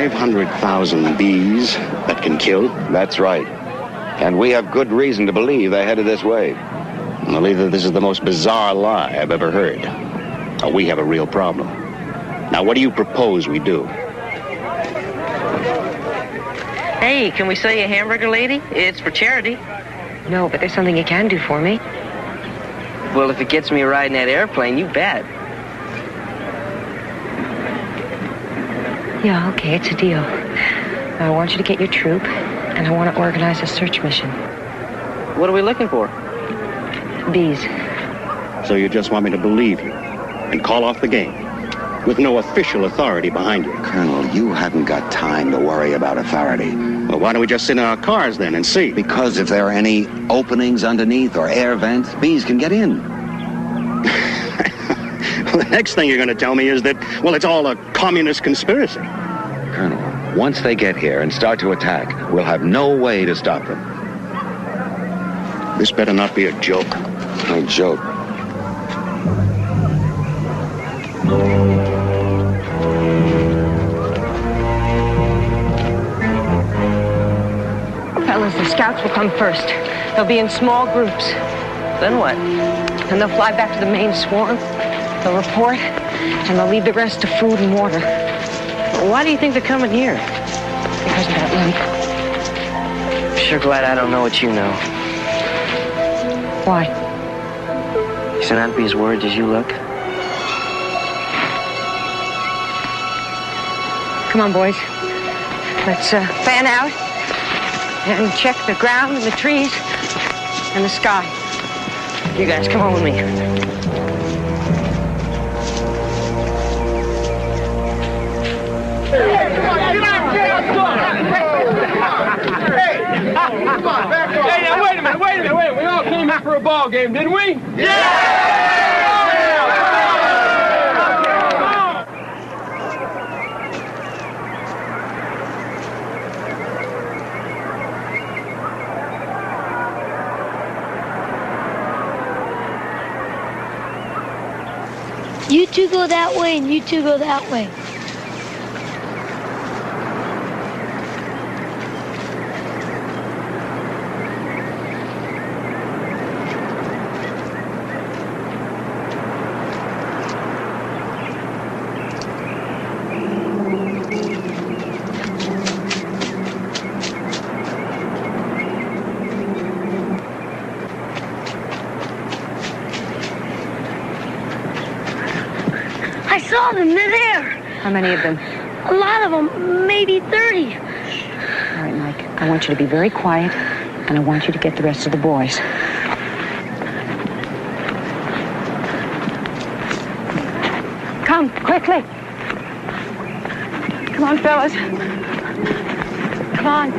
500,000 bees that can kill? That's right. And we have good reason to believe they're headed this way. Well, either this is the most bizarre lie I've ever heard, or we have a real problem. Now, what do you propose we do? Hey, can we sell you a hamburger, lady? It's for charity. No, but there's something you can do for me. Well, if it gets me a ride in that airplane, you bet. Yeah, okay, it's a deal. I want you to get your troop, and I want to organize a search mission. What are we looking for? Bees. So you just want me to believe you and call off the game with no official authority behind you? Colonel, you haven't got time to worry about authority. Well, why don't we just sit in our cars then and see? Because if there are any openings underneath or air vents, bees can get in. Well, the next thing you're going to tell me is that, well, it's all a communist conspiracy. Colonel, once they get here and start to attack, we'll have no way to stop them. This better not be a joke. No joke. Fellas, the scouts will come first. They'll be in small groups. Then what? And they'll fly back to the main swarm. They'll report, and they'll leave the rest to food and water. Why do you think they're coming here? Because of that lump. Sure glad I don't know what you know. Why? You should not be as worried as you look. Come on, boys. Let's fan out and check the ground and the trees and the sky. You guys, come on with me. Hey, now wait a minute. We all came here for a ball game, didn't we? Yeah! You two go that way, and you two go that way. I saw them. They're there. How many of them? A lot of them. Maybe 30. All right, Mike. I want you to be very quiet, and I want you to get the rest of the boys. Come, quickly. Come on, fellas. Come on.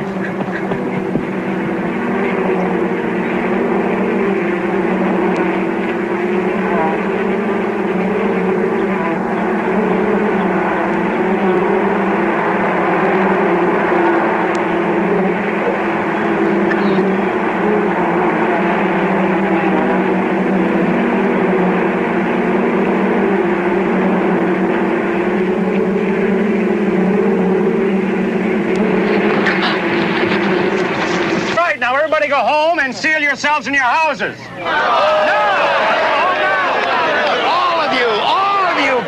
Go home and seal yourselves in your houses. No! All of you,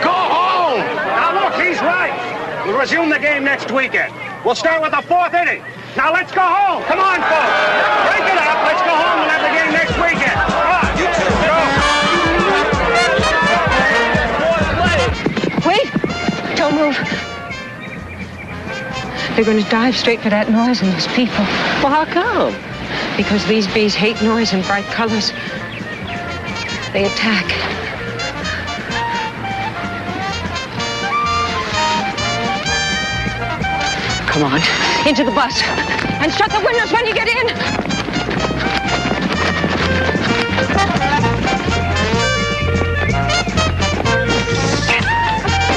go home! Now look, he's right. We'll resume the game next weekend. We'll start with the 4th inning. Now let's go home. Come on, folks. Break it up. Let's go home and have the game next weekend. Come on. Wait! Don't move. They're going to dive straight for that noise and those people. Well, how come? Because these bees hate noise and bright colors. They attack. Come on, into the bus. And shut the windows when you get in.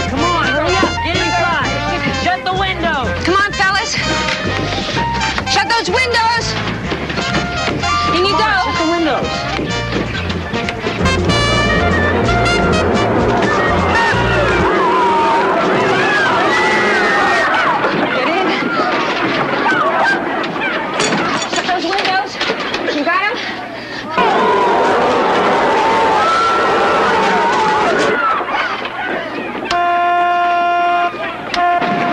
Come on, hurry up. Get inside. Shut the window. Come on, fellas. Shut those windows. In you go. Shut the windows. Get in. Shut those windows. You got them?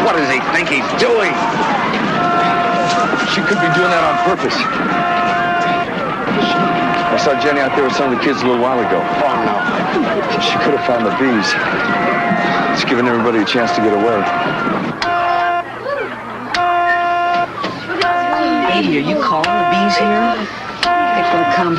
What does he think he's doing? She could be doing that on purpose. I saw Jenny out there with some of the kids a little while ago. Oh, no. She could have found the bees. It's giving everybody a chance to get away. Hey, are you calling the bees here? They will come.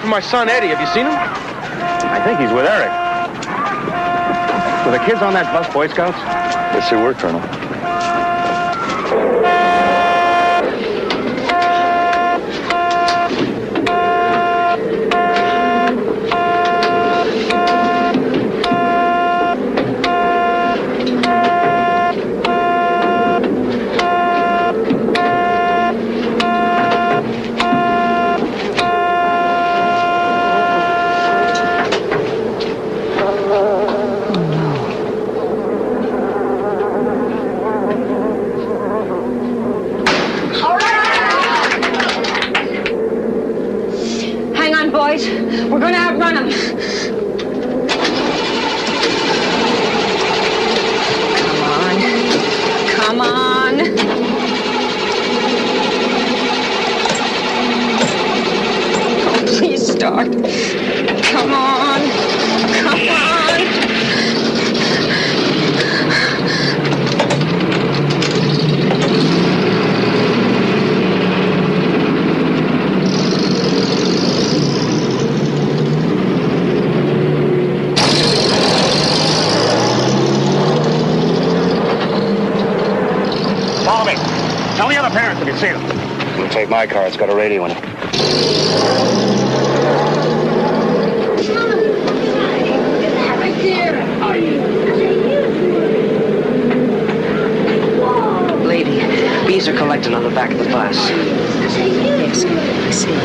My son Eddie, have you seen him? I think he's with Eric. Were the kids on that bus Boy Scouts? Yes, they were, Colonel. We're going to outrun them. Come on. Come on. start. Come on. Come on. Follow me. Tell the other parents if you see them. We'll take my car. It's got a radio in it. Lady, bees are collecting on the back of the bus. Yes, I see.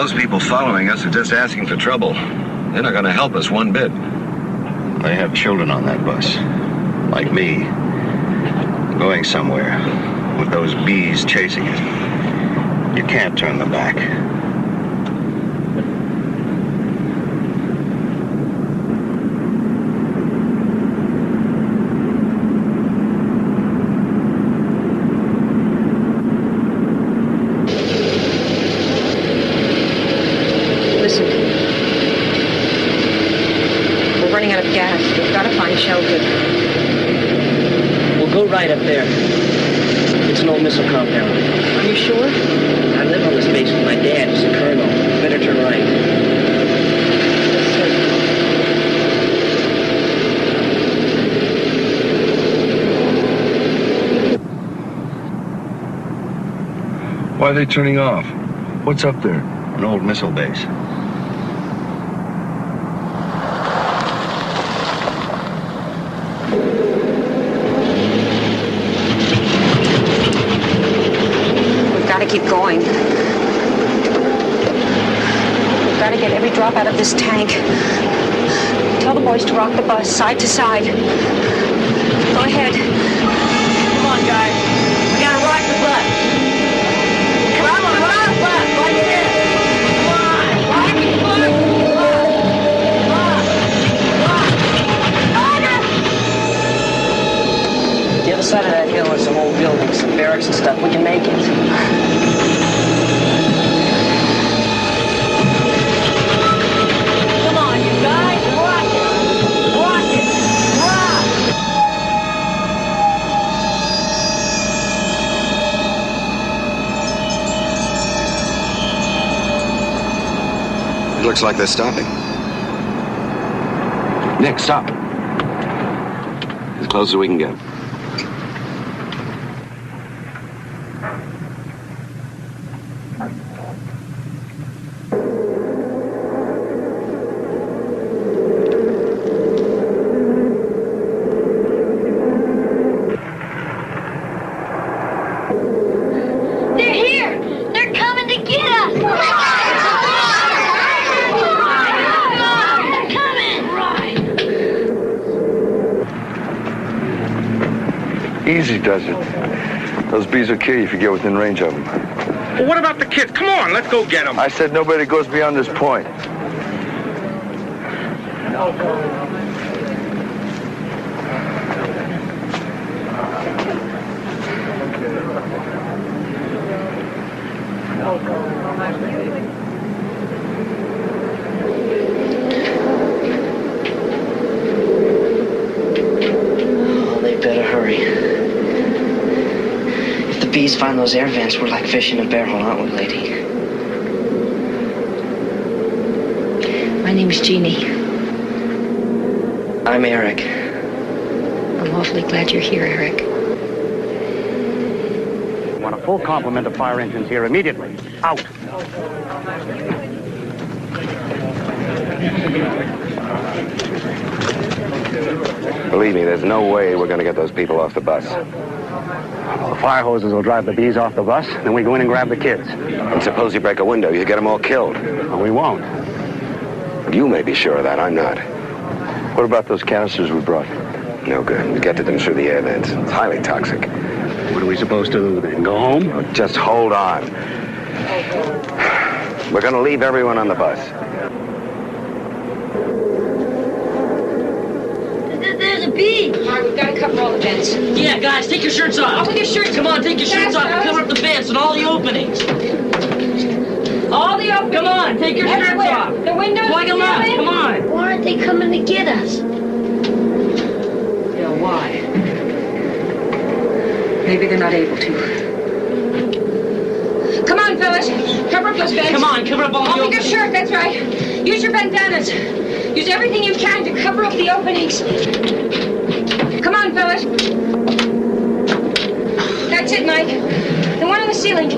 Those people following us are just asking for trouble. They're not going to help us one bit. They have children on that bus, like me, going somewhere with those bees chasing it. You can't turn them back. Right up there. It's an old missile compound. Are you sure? I live on this base with my dad, who's a colonel. Better turn right. Why are they turning off? What's up there? An old missile base. Keep going. We've got to get every drop out of this tank. Tell the boys to rock the bus side to side. Go ahead. Come on, guys. We gotta rock the bus. Come on, rock the bus. Like this. Come on. Rock the bus. Rock. The other side of that hill is some old buildings, some barracks and stuff. We can make it. It looks like they're stopping. Nick, stop. As close as we can get. They're here! They're coming to get us! Easy does it. Those bees will kill you if you get within range of them. Well, what about the kids? Come on, let's go get them. I said nobody goes beyond this point. Better hurry. If the bees find those air vents, we're like fish in a barrel, aren't we, lady? name's Jeannie. I'm Eric. I'm awfully glad you're here, Eric. I want a full complement of fire engines here immediately. Out. Believe me, there's no way we're going to get those people off the bus. Well, the fire hoses will drive the bees off the bus, then we go in and grab the kids. And suppose you break a window, you get them all killed. Well, we won't. You may be sure of that, I'm not. What about those canisters we brought? No good. We get to them through the air vents. It's highly toxic. What are we supposed to do then? Go home? Just hold on. We're going to leave everyone on the bus. There's a bee. All right, we've got to cover all the vents. Yeah, guys, take your shirts off. Off with your shirts. Come on, take your shirts off and cover up the vents and all the openings. All the openings. Come on, take your shirts off. The windows. Plug them up. Come on. Why aren't they coming to get us? Yeah, why? Maybe they're not able to. Come on, fellas. Cover up those vents. Come on, cover up all the Off with your openings. shirt, that's right. Use your bandanas. Use everything you can to cover up the openings. Come on, fellas. That's it, Mike. The one on the ceiling.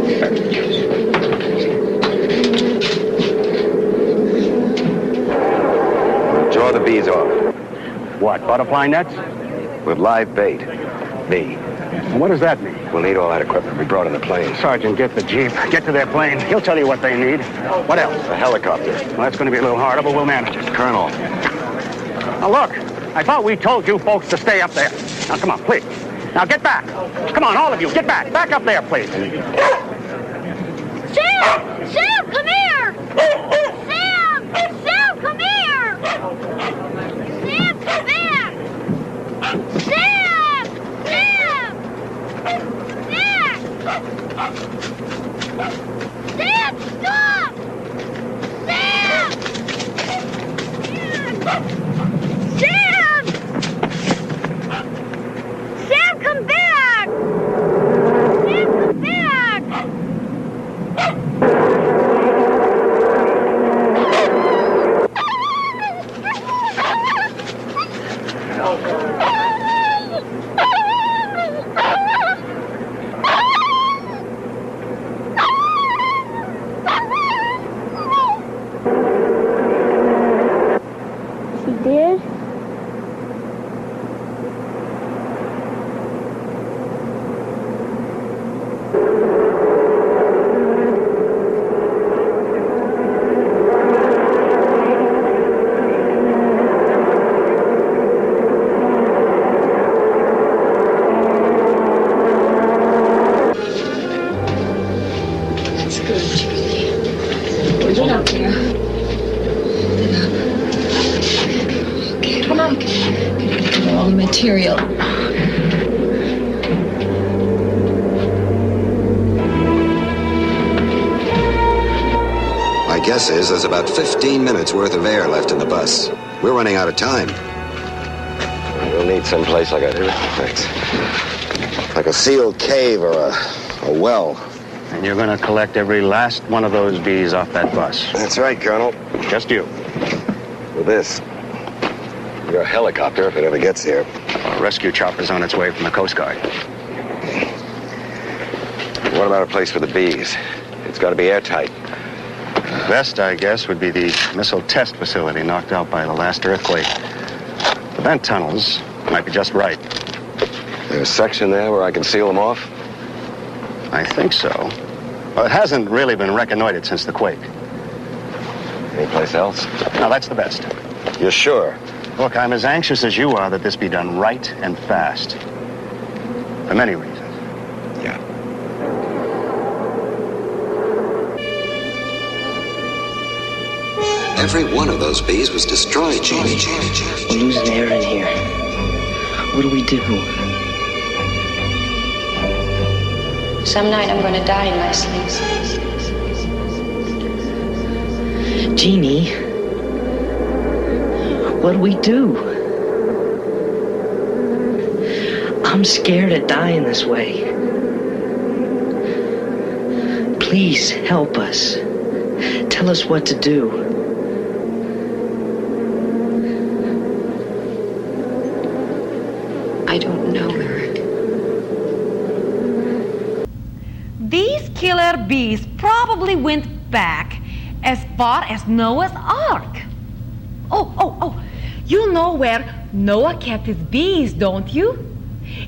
Draw the bees off. What, butterfly nets? With live bait. Bee. What does that mean? We'll need all that equipment we brought in the plane. Sergeant, get the jeep. Get to their plane. He'll tell you what they need. What else? A helicopter. Well, that's going to be a little harder, but we'll manage it. Colonel. Now, look. I thought we told you folks to stay up there. Now, come on, please. Now, get back. Come on, all of you, get back. Back up there, please. Sam! Sam, come here! Sam! Sam, come here! Sam, come back! Sam! Sam! Sam! Sam, stop! Sam! Sam! Sam, come back! Sam, come back! She did? That's good, Julie. Get up there. Get up. Okay, come on. Get all the material. My guess is there's about 15 minutes worth of air left in the bus. We're running out of time. We'll need someplace like a sealed cave or a well. And you're going to collect every last one of those bees off that bus. That's right, Colonel. Just you. With this. Your helicopter, if it ever gets here. A rescue chopper's on its way from the Coast Guard. What about a place for the bees? It's got to be airtight. Best, I guess, would be the missile test facility knocked out by the last earthquake. The vent tunnels might be just right. There's a section there where I can seal them off? I think so. Well, it hasn't really been reconnoitered since the quake. Any place else? No, that's the best. You're sure? Look, I'm as anxious as you are that this be done right and fast. For many reasons. Yeah. Every one of those bees was destroyed, Jeannie. We're losing air in here. What do we do? Some night I'm going to die in my sleep. Jeannie, what do we do? I'm scared of dying this way. Please help us. Tell us what to do. I don't know her. These killer bees probably went back as far as Noah's Ark. Oh, you know where Noah kept his bees, don't you?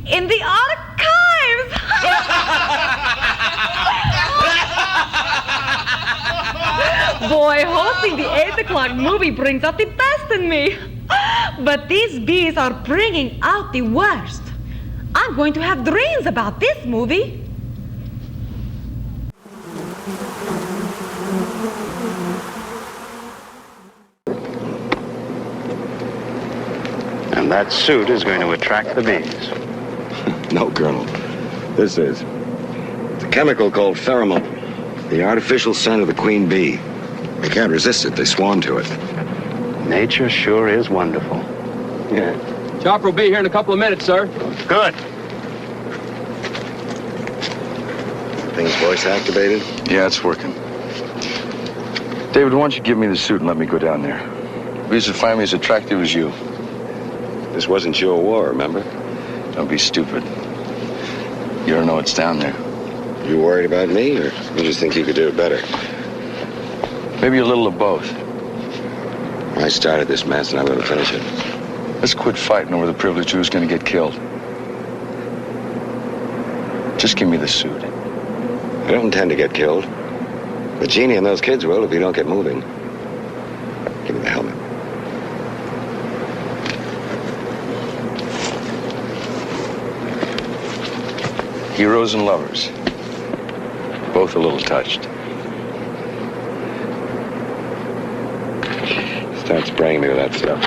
In the archives! Boy, hosting the 8 o'clock movie brings out the best in me. But these bees are bringing out the worst. I'm going to have dreams about this movie. And that suit is going to attract the bees. No, Colonel. This is. It's a chemical called pheromone. The artificial scent of the queen bee. They can't resist it. They swarm to it. Nature sure is wonderful. Yeah. Chopper will be here in a couple of minutes, sir. Good. Thing's voice activated? Yeah, it's working. David, why don't you give me the suit and let me go down there? Bees would find me as attractive as you. This wasn't your war, remember? Don't be stupid. You don't know what's down there. You worried about me, or you just think you could do it better? Maybe a little of both. I started this mess, and I'm going to finish it. Let's quit fighting over the privilege who's going to get killed. Just give me the suit. I don't intend to get killed. But Jeannie and those kids will if you don't get moving. Give me the helmet. Heroes and lovers. Both a little touched. Start spraying me with that stuff.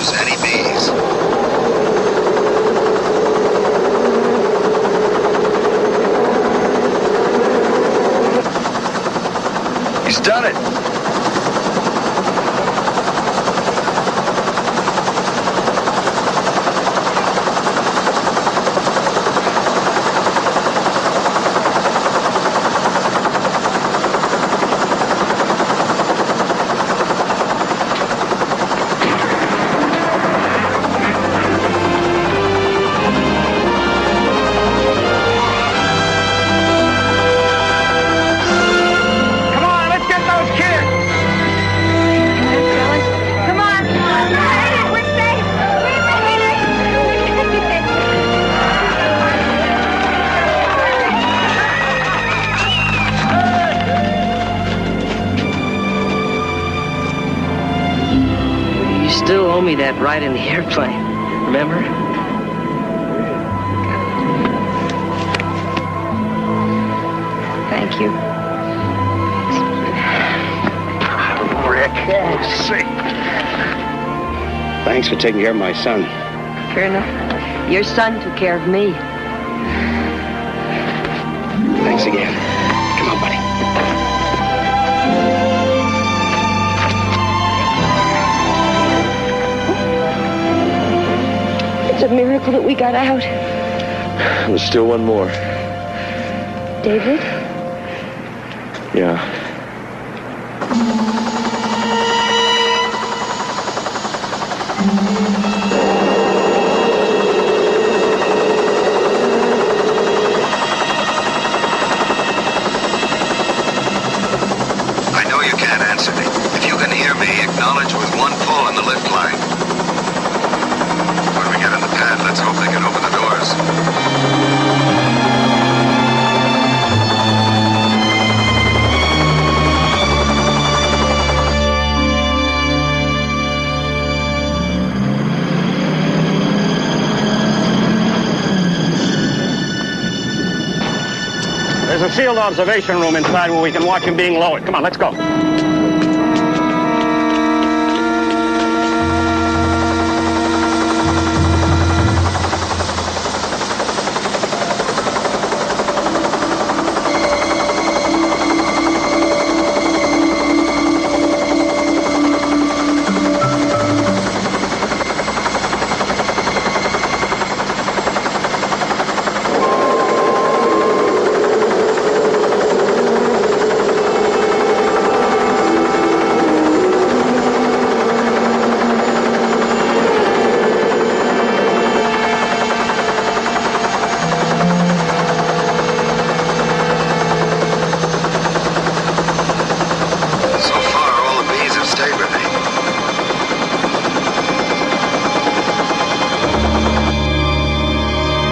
lose any bees. He's done it. Me that ride in the airplane, remember? Thank you. Rick, thanks for taking care of my son. Fair enough. Your son took care of me. Thanks again. Come on, buddy. It's a miracle that we got out. There's still one more. David? Yeah. I know you can't answer me. If you can hear me, acknowledge with one pull on the lift line. When we get in the pad, let's hope they can open the doors. There's a sealed observation room inside where we can watch him being lowered. Come on, let's go.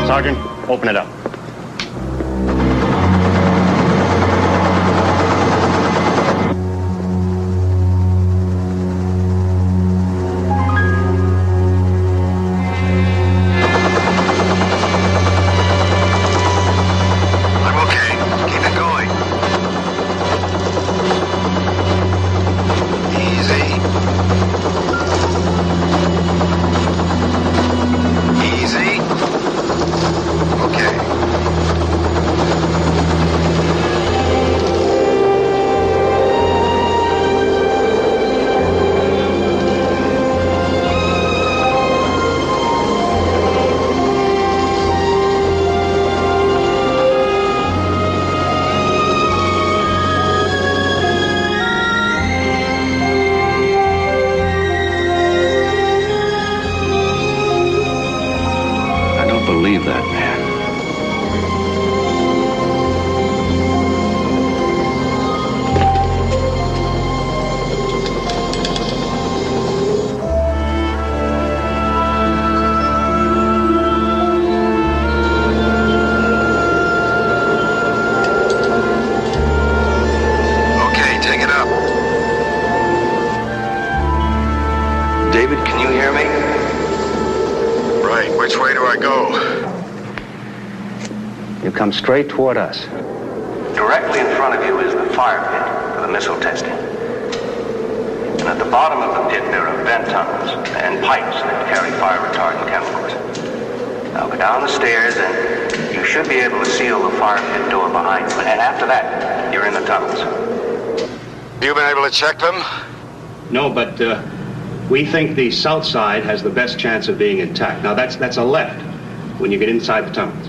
Sergeant, open it up. Believe that, man. Okay, take it up. David, can you hear me? Right, which way do I go? You come straight toward us. Directly in front of you is the fire pit for the missile testing. And at the bottom of the pit there are vent tunnels and pipes that carry fire retardant chemicals. Now go down the stairs and you should be able to seal the fire pit door behind you. And after that, you're in the tunnels. You been able to check them? No, but we think the south side has the best chance of being intact. Now, that's a left when you get inside the tunnels.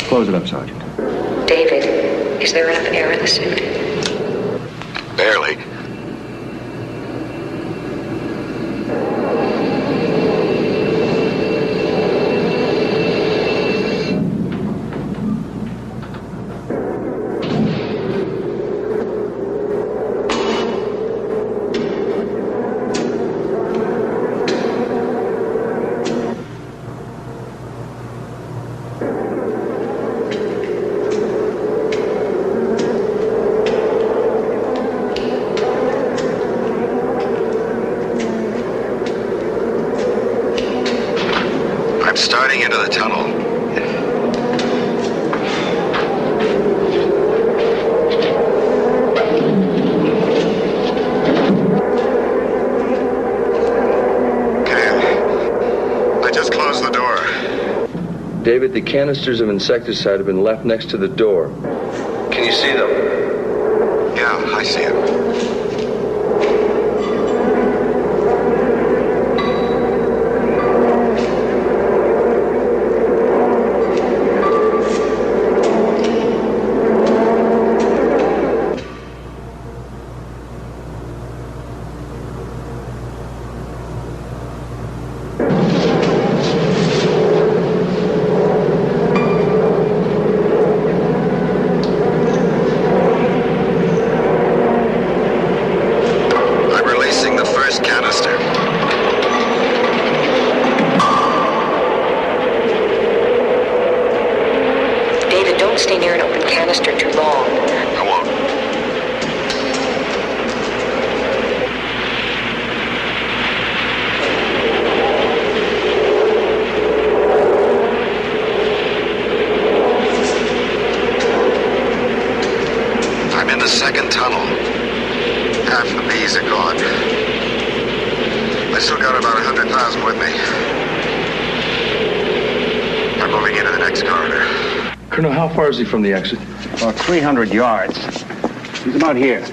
Close it up, Sergeant. David, is there enough air in the suit? Barely. Starting into the tunnel. Okay. I just closed the door. David, the canisters of insecticide have been left next to the door. Can you see them? Yeah, I see them. Colonel, how far is he from the exit? About 300 yards. He's about here.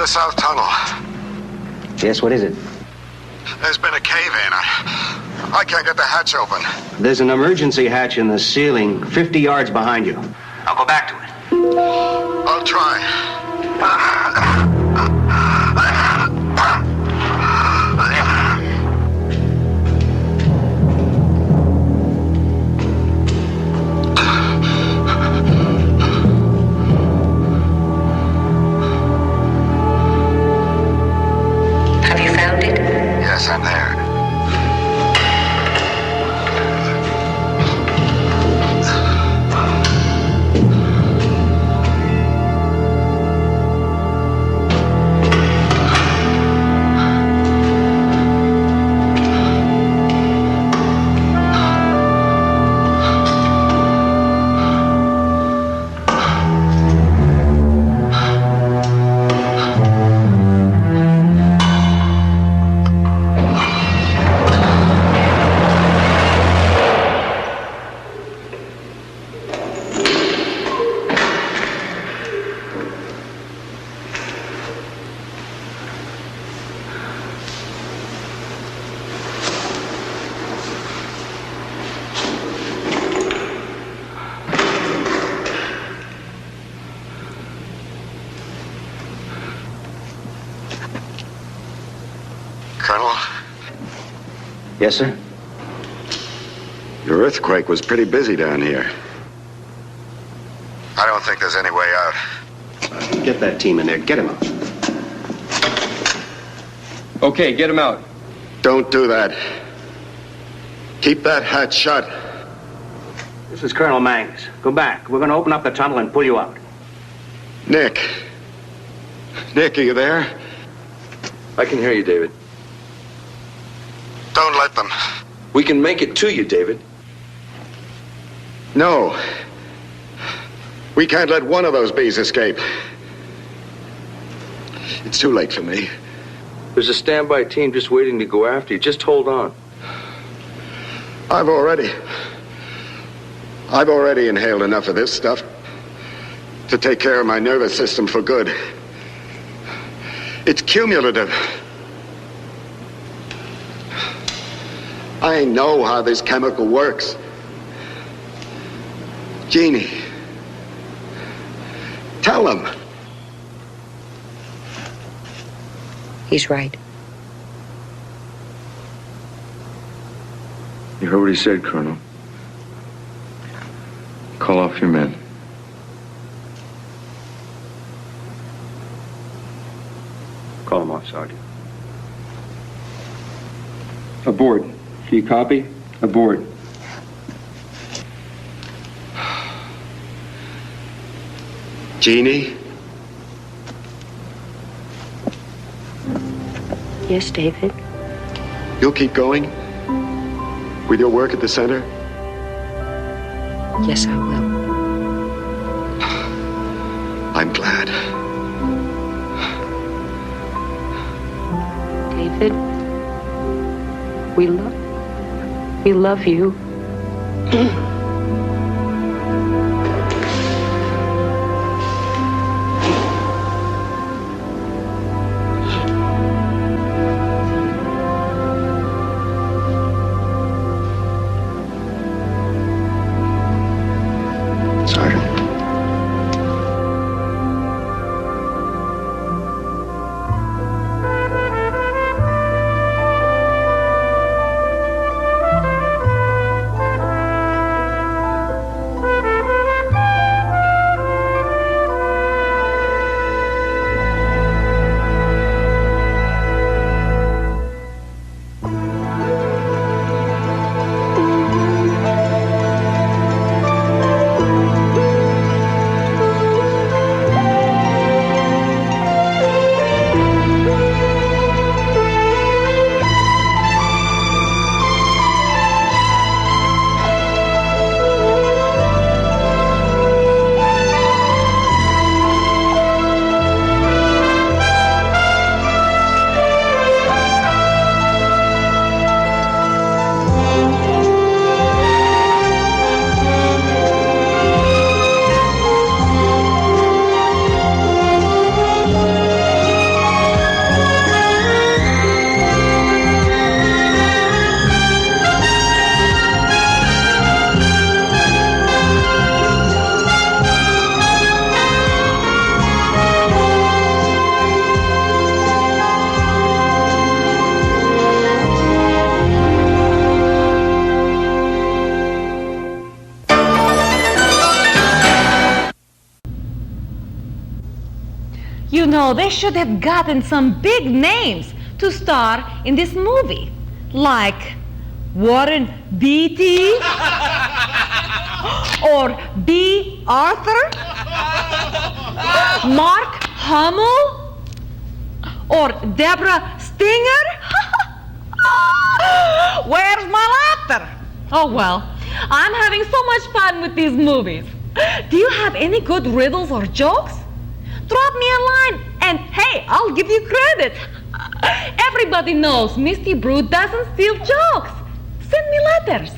the south tunnel. Yes, what is it? There's been a cave-in. I can't get the hatch open. There's an emergency hatch in the ceiling 50 yards behind you. I'll go back to it. I'll try. Have you found it? Yes, I'm there. Colonel? Yes, sir? Your earthquake was pretty busy down here. I don't think there's any way out. Get that team in there. Get him out. Okay, get him out. Don't do that. Keep that hatch shut. This is Colonel Mangs. Go back. We're going to open up the tunnel and pull you out. Nick. Nick, are you there? I can hear you, David. Don't let them. We can make it to you, David. No. We can't let one of those bees escape. It's too late for me. There's a standby team just waiting to go after you. Just hold on. I've already inhaled enough of this stuff to take care of my nervous system for good. It's cumulative. I know how this chemical works. Jeannie, tell them. He's right. You heard what he said, Colonel. Call off your men. Call him off, Sergeant. Aboard. Do you copy? Aboard. Jeannie? Yes, David? You'll keep going? With your work at the center? Yes, I will. I'm glad. David, we love you. You know, they should have gotten some big names to star in this movie, like Warren Beatty or B. Arthur, Mark Hamill, or Deborah Stinger. Where's my laughter? Oh, well, I'm having so much fun with these movies. Do you have any good riddles or jokes? Drop me a line, and hey, I'll give you credit. Everybody knows Misty Brew doesn't steal jokes. Send me letters.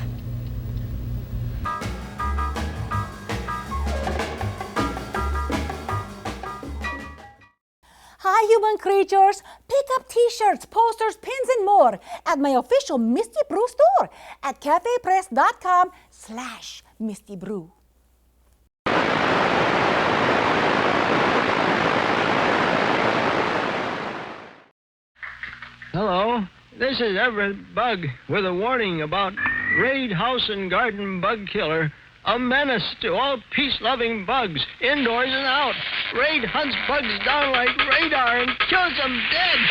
Hi, human creatures. Pick up t-shirts, posters, pins, and more at my official Misty Brew store at cafepress.com/Misty Brew. Hello, this is Everett Bug with a warning about Raid House and Garden Bug Killer, a menace to all peace-loving bugs, indoors and out. Raid hunts bugs down like radar and kills them dead.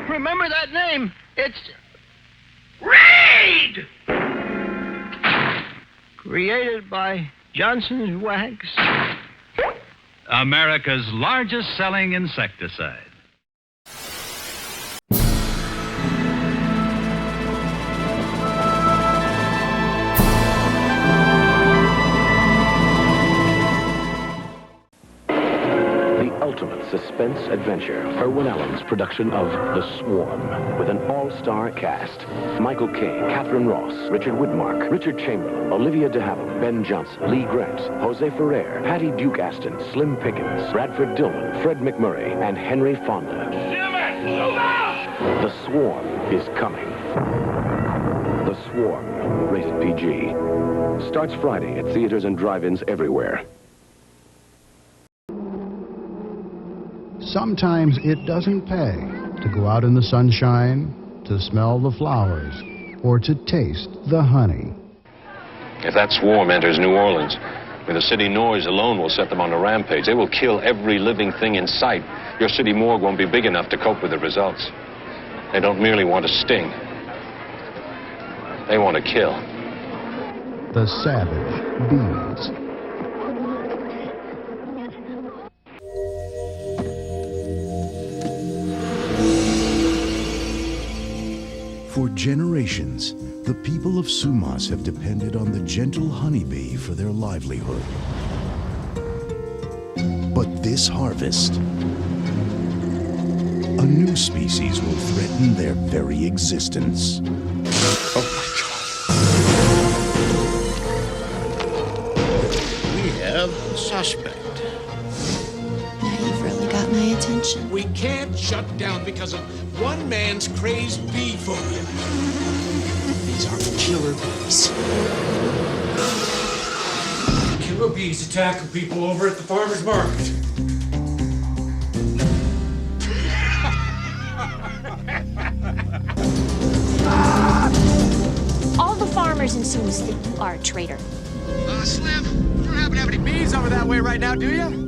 Remember that name? It's Raid! Created by Johnson's Wax. America's largest selling insecticide. Ultimate suspense adventure. Irwin Allen's production of The Swarm, with an all-star cast. Michael Caine, Catherine Ross, Richard Widmark, Richard Chamberlain, Olivia de Havilland, Ben Johnson, Lee Grant, Jose Ferrer, Patty Duke Aston, Slim Pickens, Bradford Dillman, Fred McMurray, and Henry Fonda. The Swarm is coming. The Swarm, rated PG. Starts Friday at theaters and drive-ins everywhere. Sometimes it doesn't pay to go out in the sunshine, to smell the flowers, or to taste the honey. If that swarm enters New Orleans, the city noise alone will set them on a rampage. They will kill every living thing in sight. Your city morgue won't be big enough to cope with the results. They don't merely want to sting. They want to kill. The savage bees. For generations, the people of Sumas have depended on the gentle honeybee for their livelihood. But this harvest, a new species will threaten their very existence. Oh my God. We have a suspect. Now you've really got my attention. We can't shut down because of one man's crazed bee phobia. These are killer bees. Killer bees attacking people over at the farmer's market. All the farmers in Sumas think you are a traitor. Slim, you don't happen to have any bees over that way right now, do you?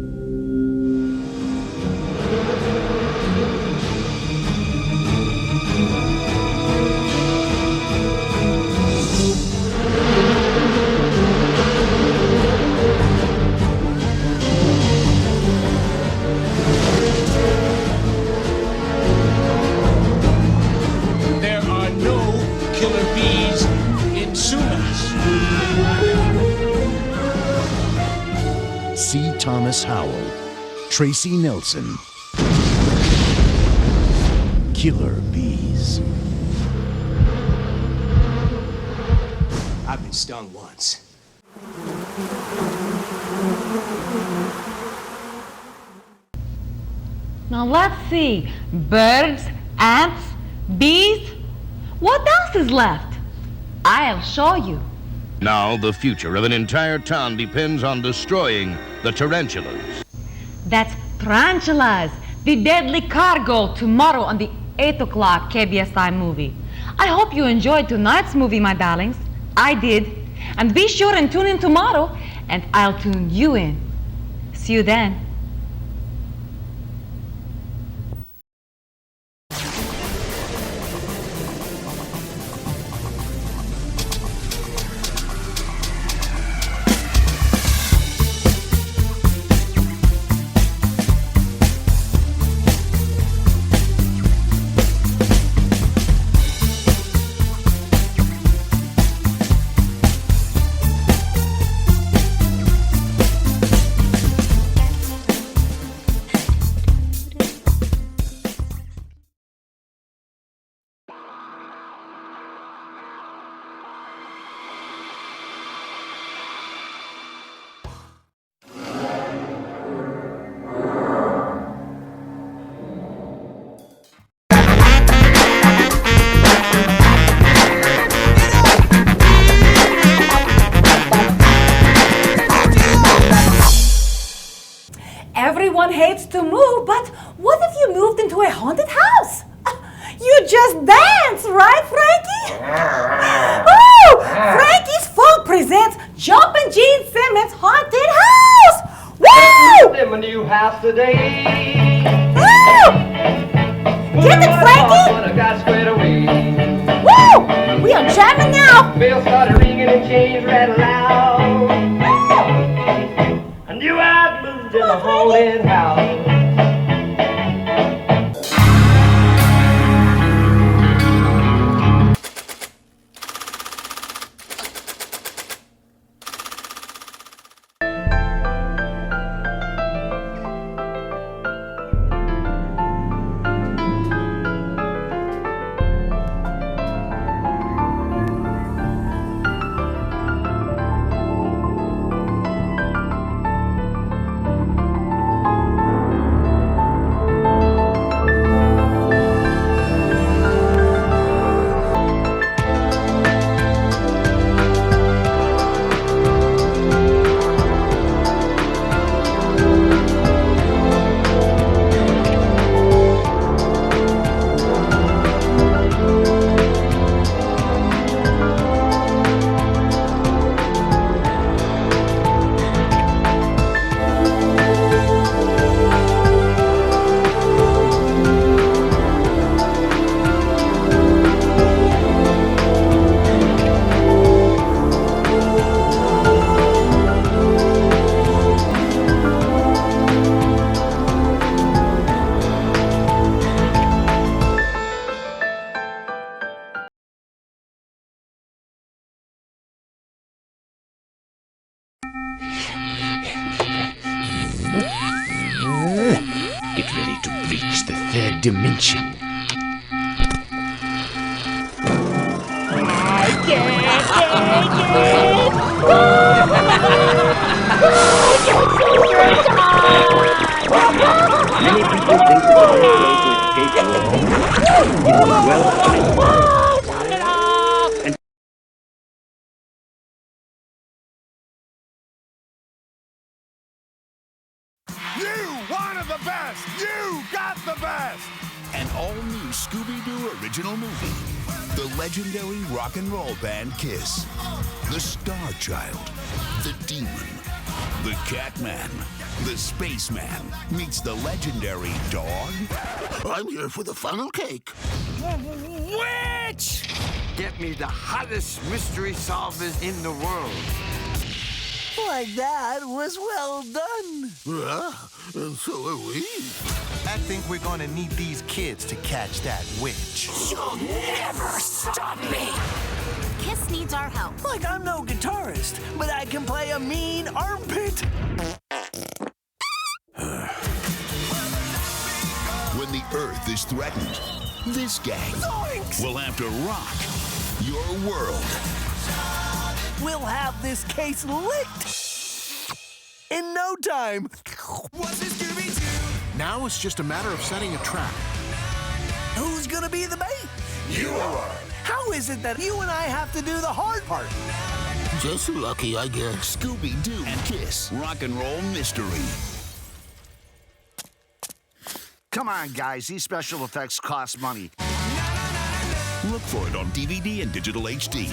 There are no killer bees in Sumas. C. Thomas Howell, Tracy Nelson. Killer bees. I've been stung once. Now let's see. Birds, ants, bees. What else is left? I'll show you. Now the future of an entire town depends on destroying the tarantulas. That's tarantulas, the deadly cargo, tomorrow on the 8 o'clock KBSI movie. I hope you enjoyed tonight's movie, my darlings. I did. And be sure and tune in tomorrow, and I'll tune you in. See you then. Everyone hates to move, but what if you moved into a haunted house? You just dance, right, Frankie? Woo! Frankie's Folk presents Jumpin' Gene Simmons' Haunted House! Woo! In my new house today. Woo! Get it, Frankie! I got squared away. Woo! We are jamming now. Bells started ringing and chains rattled loud. I knew I'd moved in a haunted house. Get ready to breach the third dimension. Many people think that the only way to escape from the home is well and You wanted the best! You got the best! An all-new Scooby-Doo original movie. The legendary rock and roll band Kiss. The Star Child. The Demon. The Catman. The Spaceman meets the legendary dog. I'm here for the funnel cake. Witch! Get me the hottest mystery solvers in the world. Why, that was well done. And so are we. I think we're gonna need these kids to catch that witch. You'll never stop me. Kiss needs our help. Like I'm no guitarist, but I can play a mean armpit. When the Earth is threatened, this gang will have to rock your world. We'll have this case licked in no time. Now it's just a matter of setting a trap. Who's gonna be the bait? You are. How is it that you and I have to do the hard part? Just lucky, I guess. Scooby-Doo and Kiss. Rock and roll mystery. Come on, guys. These special effects cost money. Look for it on DVD and digital HD.